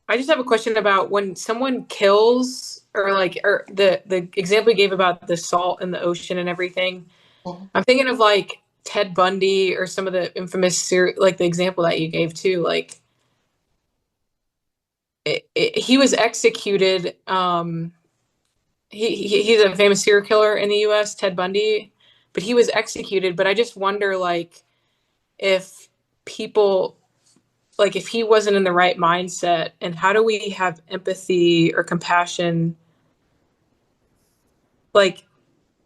I just have a question about when someone kills, or like, or the example you gave about the salt in the ocean and everything. Mhm. I'm thinking of like Ted Bundy or some of the infamous like the example that you gave too. Like he was executed. He's a famous serial killer in the U.S., Ted Bundy, but he was executed. But I just wonder, like, if people, like, if he wasn't in the right mindset, and how do we have empathy or compassion, like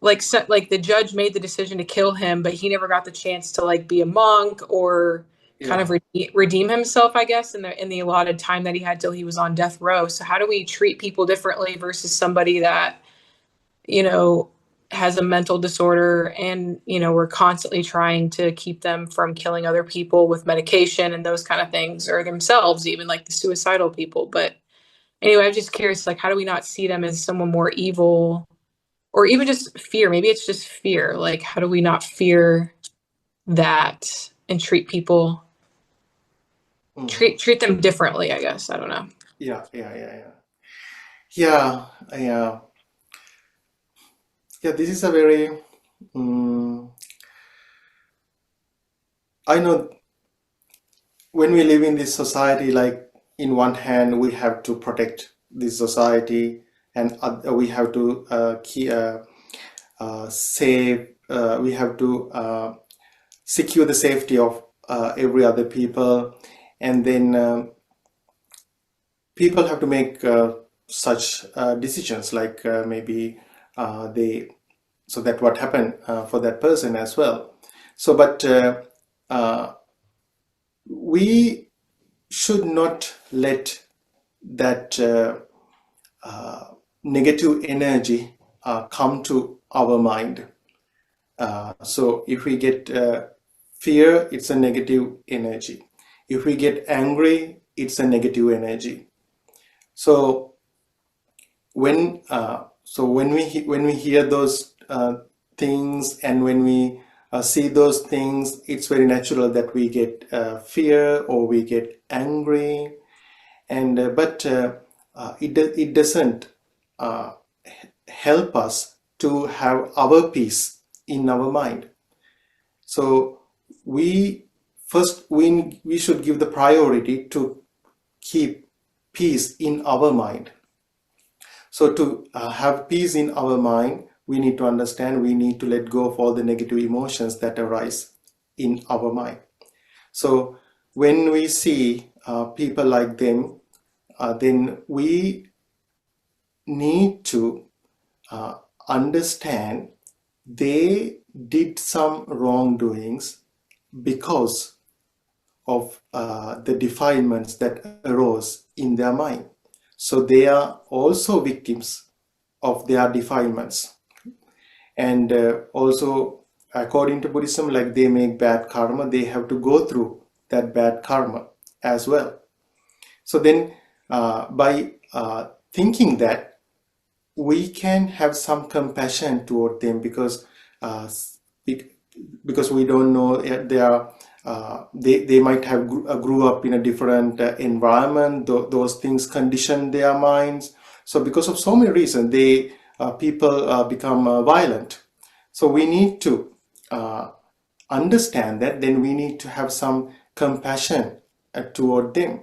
like the judge made the decision to kill him, but he never got the chance to like be a monk or kind of redeem himself, I guess, in the allotted time that he had till he was on death row. So how do we treat people differently versus somebody that, you know, has a mental disorder, and, you know, we're constantly trying to keep them from killing other people with medication and those kind of things, or themselves, even like the suicidal people. But anyway, I'm just curious, like, how do we not see them as someone more evil, or even just fear? Maybe it's just fear. Like, how do we not fear that and treat people, treat them differently, I guess. I don't know. Yeah, yeah, yeah, yeah. Yeah, yeah. Yeah, this is a very, I know when we live in this society, like, in one hand, we have to protect this society, and we have to save, we have to secure the safety of every other people, and then people have to make such decisions, like maybe they so that what happened for that person as well. So but we should not let that negative energy come to our mind. So if we get fear, it's a negative energy. If we get angry, it's a negative energy. So when we hear those things, and when we see those things, it's very natural that we get fear, or we get angry, and but it doesn't help us to have our peace in our mind. So we should give the priority to keep peace in our mind. So to have peace in our mind, we need to understand, we need to let go of all the negative emotions that arise in our mind. So when we see people like them, then we need to understand they did some wrongdoings because of the defilements that arose in their mind. So they are also victims of their defilements. And also, according to Buddhism, like, they make bad karma, they have to go through that bad karma as well. So then by thinking that, we can have some compassion toward them because we don't know they are they might have grew up in a different environment. Those things condition their minds. So because of so many reasons, people become violent. So we need to understand that. Then we need to have some compassion toward them,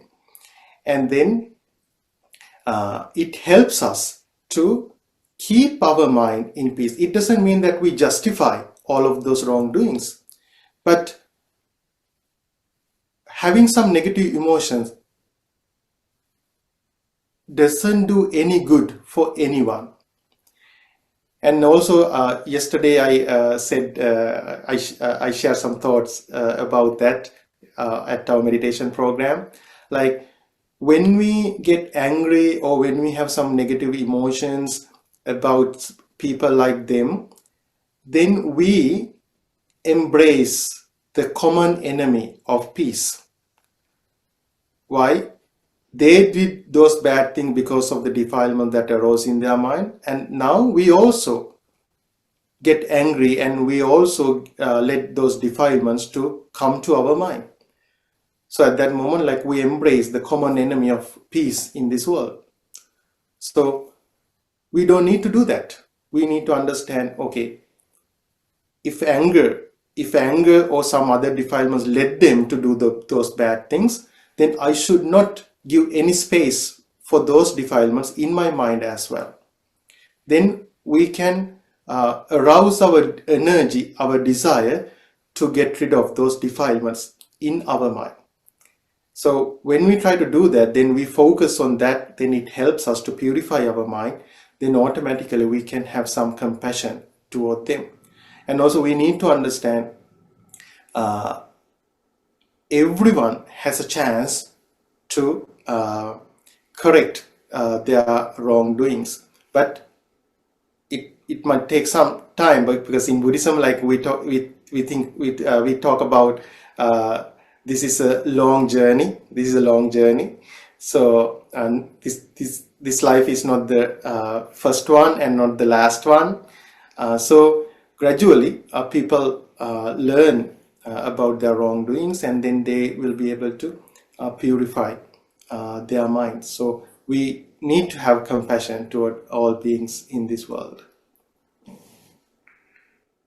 and then it helps us to keep our mind in peace. It doesn't mean that we justify all of those wrongdoings, but having some negative emotions doesn't do any good for anyone. And also, yesterday I said I shared some thoughts about that at our meditation program. Like when we get angry or when we have some negative emotions about people like them, then we embrace the common enemy of peace. Why? They did those bad things because of the defilement that arose in their mind, and now we also get angry and we also let those defilements to come to our mind. So at that moment, like, we embrace the common enemy of peace in this world. So we don't need to do that. We need to understand, okay, if anger or some other defilements led them to do those bad things, then I should not give any space for those defilements in my mind as well. Then we can arouse our energy, our desire to get rid of those defilements in our mind. So when we try to do that, then we focus on that, then it helps us to purify our mind. Then automatically we can have some compassion toward them. And also we need to understand everyone has a chance to correct their wrongdoings, but it might take some time. But because in Buddhism, like we talk about this is a long journey. This is a long journey. So and this life is not the first one and not the last one. So gradually people learn about their wrongdoings, and then they will be able to purify their minds. So we need to have compassion toward all beings in this world.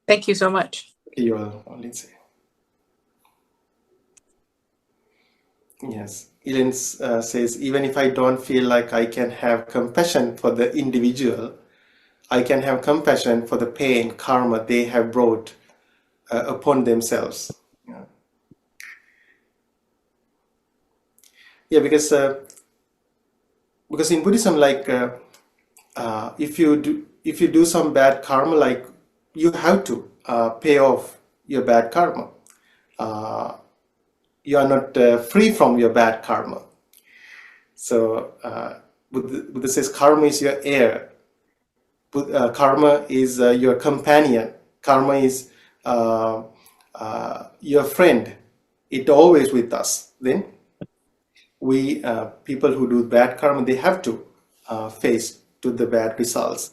Thank you so much. You're welcome, Lindsay. Yes, Ellen says, even if I don't feel like I can have compassion for the individual, I can have compassion for the pain, karma they have brought upon themselves. Yeah, because in Buddhism, like if you do some bad karma, like you have to pay off your bad karma. You are not free from your bad karma. So Buddha says karma is your heir. Karma is your companion. Karma is your friend. It always with us. Then we people who do bad karma, they have to face to the bad results,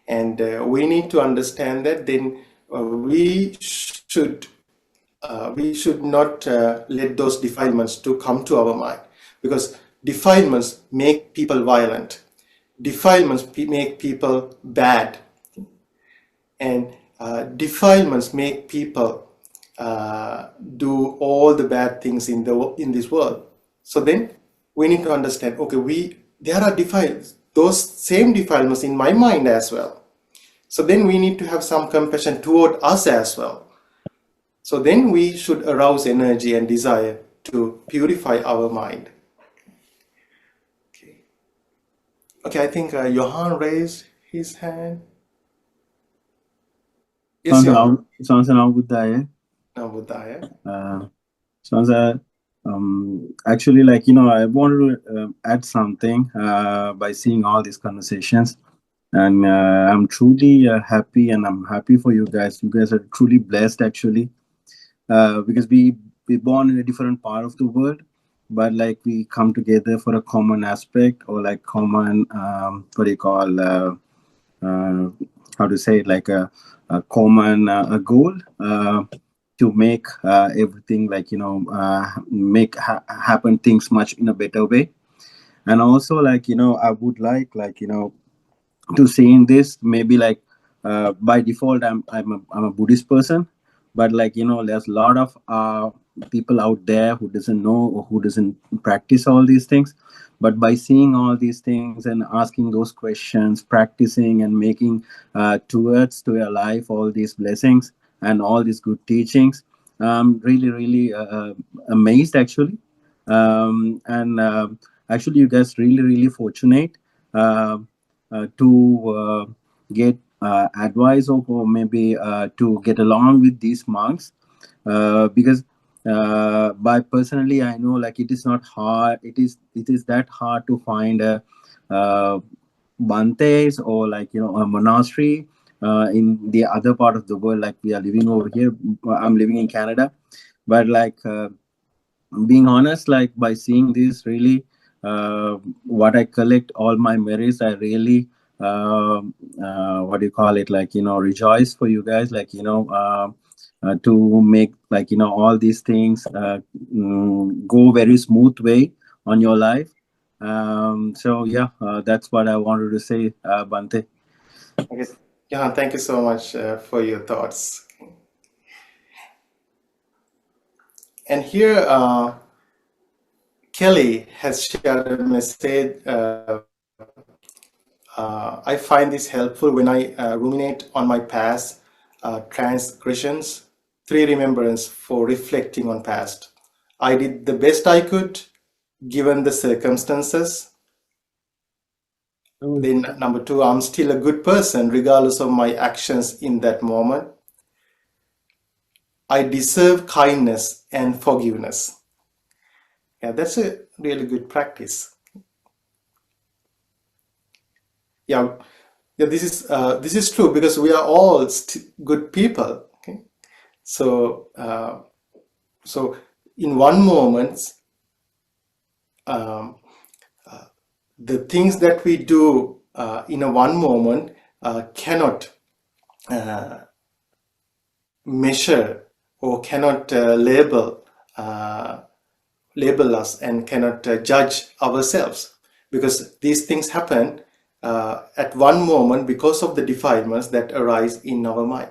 and we need to understand that. Then we should not let those defilements to come to our mind, because defilements make people violent. Defilements make people bad, and defilements make people do all the bad things in this world. So then we need to understand, okay, there are those same defilements in my mind as well. So then we need to have some compassion toward us as well. So then we should arouse energy and desire to purify our mind. Okay, I think Johan raised his hand. Yes, Johan. Buddhaya. Buddhaya. Actually, like, I wanted to add something by seeing all these conversations. And I'm truly happy, and I'm happy for you guys. You guys are truly blessed, actually, because we born in a different part of the world, but like we come together for a common aspect, or like common, how to say it, like a common a goal to make everything like make happen things much in a better way. And also like I would like to saying this maybe like by default I'm a Buddhist person, but like there's a lot of people out there who doesn't know or who doesn't practice all these things. But by seeing all these things and asking those questions, practicing and making towards to your life all these blessings and all these good teachings, really amazed actually. And actually you guys really fortunate uh, to get advice or maybe to get along with these monks, because by personally I know like it is not hard, it is that hard to find a bantes or like a monastery in the other part of the world. Like we are living over here, I'm living in Canada, but like being honest, like by seeing this really what I collect all my merits, I really what do you call it, like rejoice for you guys, like to make like all these things go very smooth way on your life. So yeah, that's what I wanted to say, Bante. Okay. Yeah, thank you so much for your thoughts. And here, Kelly has shared a message. I find this helpful when I ruminate on my past transgressions. 3 remembrance for reflecting on past. I did the best I could given the circumstances. Then number 2, I'm still a good person regardless of my actions in that moment. I deserve kindness and forgiveness. Yeah, that's a really good practice. Yeah, this is true because we are all good people. Okay, so so in one moment, um, the things that we do in a one moment cannot measure or cannot label us and cannot judge ourselves, because these things happen at one moment because of the defilements that arise in our mind.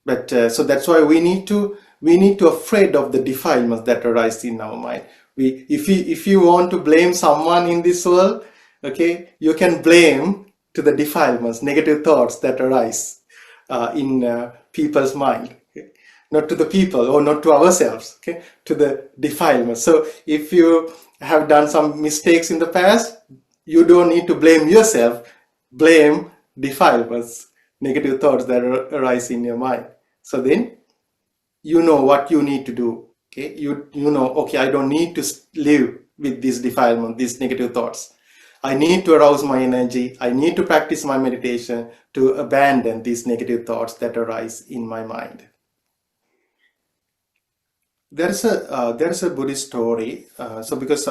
But so that's why we need to afraid of the defilements that arise in our mind. If you want to blame someone in this world, okay, you can blame to the defilements, negative thoughts that arise in people's mind, okay? Not to the people or not to ourselves, okay, to the defilements. So if you have done some mistakes in the past, you don't need to blame yourself, blame defilements, negative thoughts that arise in your mind. So then you know what you need to do. Okay, you know, okay, I don't need to live with this defilement, these negative thoughts. I need to arouse my energy. I need to practice my meditation to abandon these negative thoughts that arise in my mind. There's a Buddhist story. So because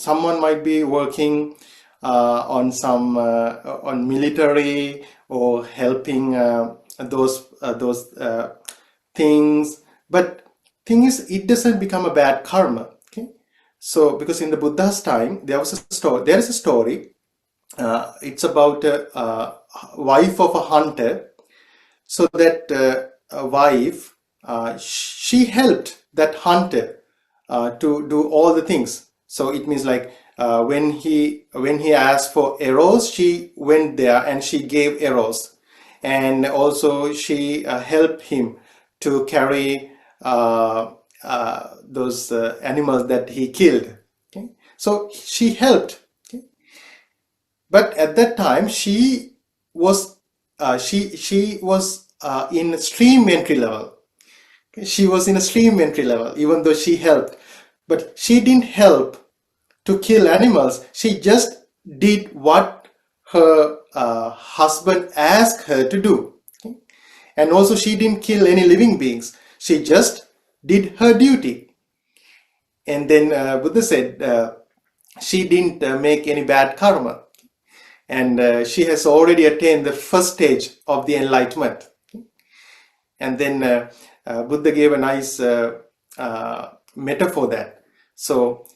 someone might be working on some on military or helping those things, but thing is, it doesn't become a bad karma. Okay, so because in the Buddha's time there was a story. There is a story. It's about a wife of a hunter. So that wife, she helped that hunter to do all the things. So it means like when he asked for arrows, she went there and she gave arrows, and also she helped him to carry those animals that he killed. Okay, so she helped. Okay? But at that time, she was in stream entry level. She was in a stream entry level, even though she helped. But she didn't help to kill animals. She just did what her husband asked her to do. Okay? And also she didn't kill any living beings. She just did her duty. And then Buddha said she didn't make any bad karma. and she has already attained the first stage of the enlightenment. And then Buddha gave a nice metaphor that. So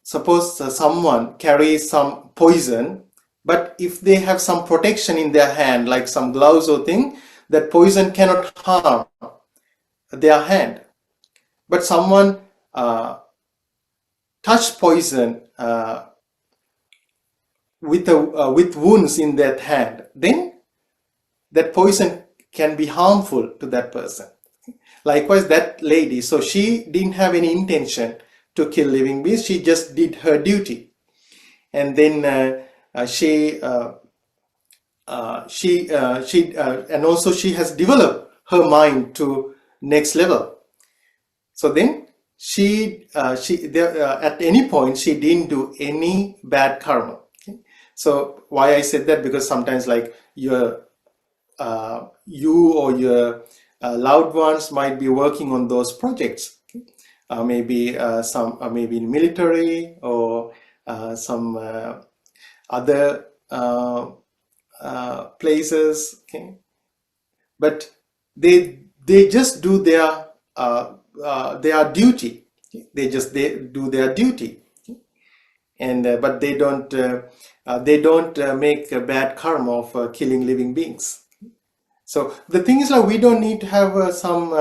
suppose someone carries some poison, but if they have some protection in their hand, like some gloves or thing, that poison cannot harm their hand. But someone touch poison with wounds in that hand, then that poison can be harmful to that person. Likewise, that lady, so she didn't have any intention to kill living beings. She just did her duty, and then and also she has developed her mind to next level. So then at any point she didn't do any bad karma. Okay? So why I said that, because sometimes like you or your loved ones might be working on those projects. Okay? Maybe maybe in military or some other places. Okay? But they just do their duty. They do their duty, and but they don't make a bad karma of killing living beings. So the thing is, like, we don't need to have some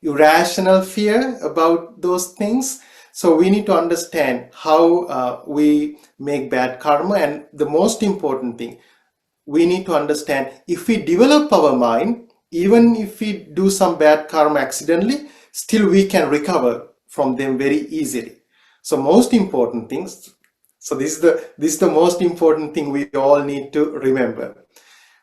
irrational fear about those things. So we need to understand how we make bad karma, and the most important thing, we need to understand, if we develop our mind, even if we do some bad karma accidentally, still we can recover from them very easily. So most important things. So this is the most important thing we all need to remember.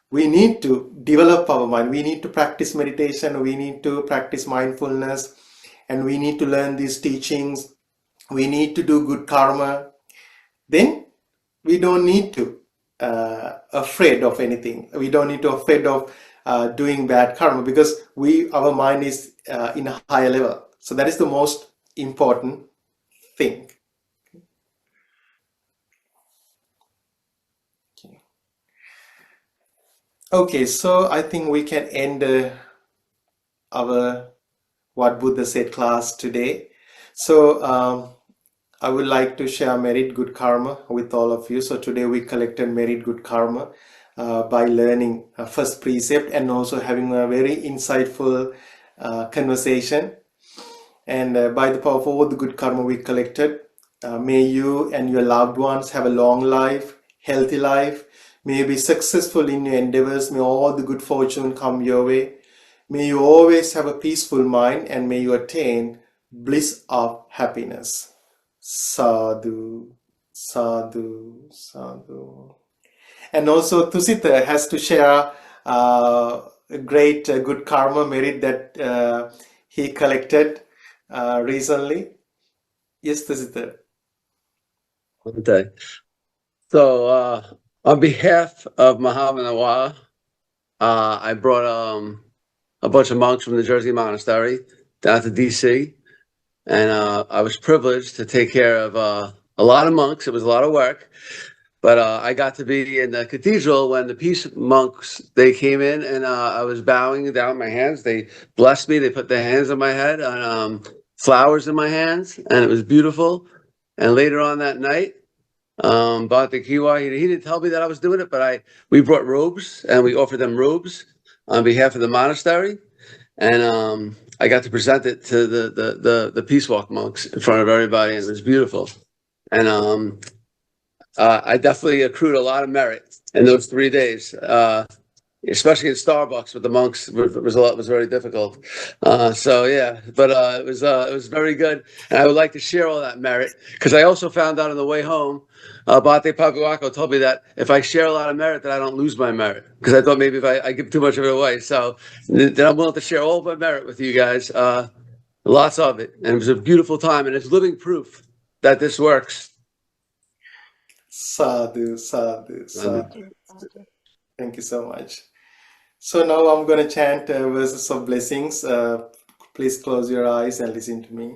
We need to develop our mind. We need to practice meditation. We need to practice mindfulness, and we need to learn these teachings. We need to do good karma. Then we don't need to afraid of anything. We don't need to afraid of doing bad karma, because our mind is in a higher level. So that is the most important thing. Okay, so I think we can end our What Buddha Said class today. So I would like to share merit good karma with all of you. So today we collected merit good karma by learning first precept and also having a very insightful conversation. And by the power of all the good karma we collected, may you and your loved ones have a long life, healthy life. May you be successful in your endeavors. May all the good fortune come your way. May you always have a peaceful mind, and may you attain bliss of happiness. Sadhu, sadhu, sadhu. And also Tusita has to share a great good karma merit that he collected recently. Yes, Tusita. Okay. So on behalf of Mahavanawa, I brought a bunch of monks from the Jersey Monastery down to DC, and I was privileged to take care of a lot of monks. It was a lot of work, but I got to be in the cathedral when the peace monks, they came in, and I was bowing down my hands. They blessed me. They put their hands on my head, and flowers in my hands, and it was beautiful. And later on that night, Bhante Kiwa, he didn't tell me that I was doing it, but we brought robes, and we offered them robes on behalf of the monastery, and I got to present it to the Peace Walk monks in front of everybody, and it was beautiful. And I definitely accrued a lot of merit in those 3 days, especially in Starbucks with the monks. Was very difficult. So yeah, but it was very good, and I would like to share all that merit, because I also found out on the way home, Bhante Paguaco told me that if I share a lot of merit, that I don't lose my merit, because I thought maybe if I give too much of it away. So then I'm willing to share all my merit with you guys, lots of it, and it was a beautiful time, and it's living proof that this works. Sadhu, sadhu, sadhu. Thank you so much. So now I'm going to chant verses of blessings. Please close your eyes and listen to me.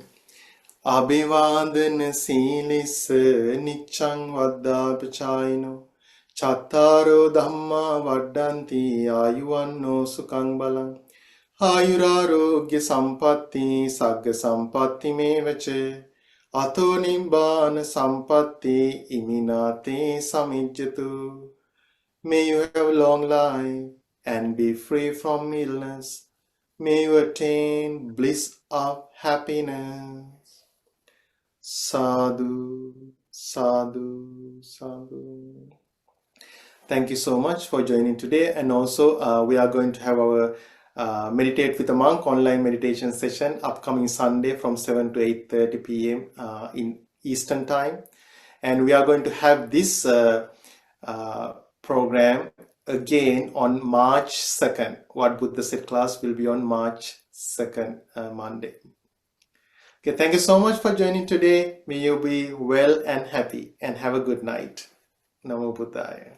Abhivadana silis nichang vaddapachayino Chattaro Dhamma Vaddanti Ayuvanno Sukhang Balang Ayurarogya Sampatti Sagga Sampatti Mevache Ato Nibbana Sampatti Iminate Samijjatu. May you have long life and be free from illness. May you attain bliss of happiness. Sadhu, sadhu, sadhu. Thank you so much for joining today. And also, we are going to have our Meditate with a Monk online meditation session upcoming Sunday from 7 to 8:30 p.m. In Eastern Time. And we are going to have this program again on March 2nd. What Buddha said class will be on March 2nd, Monday. Okay, thank you so much for joining today. May you be well and happy and have a good night. Namo Buddhaya.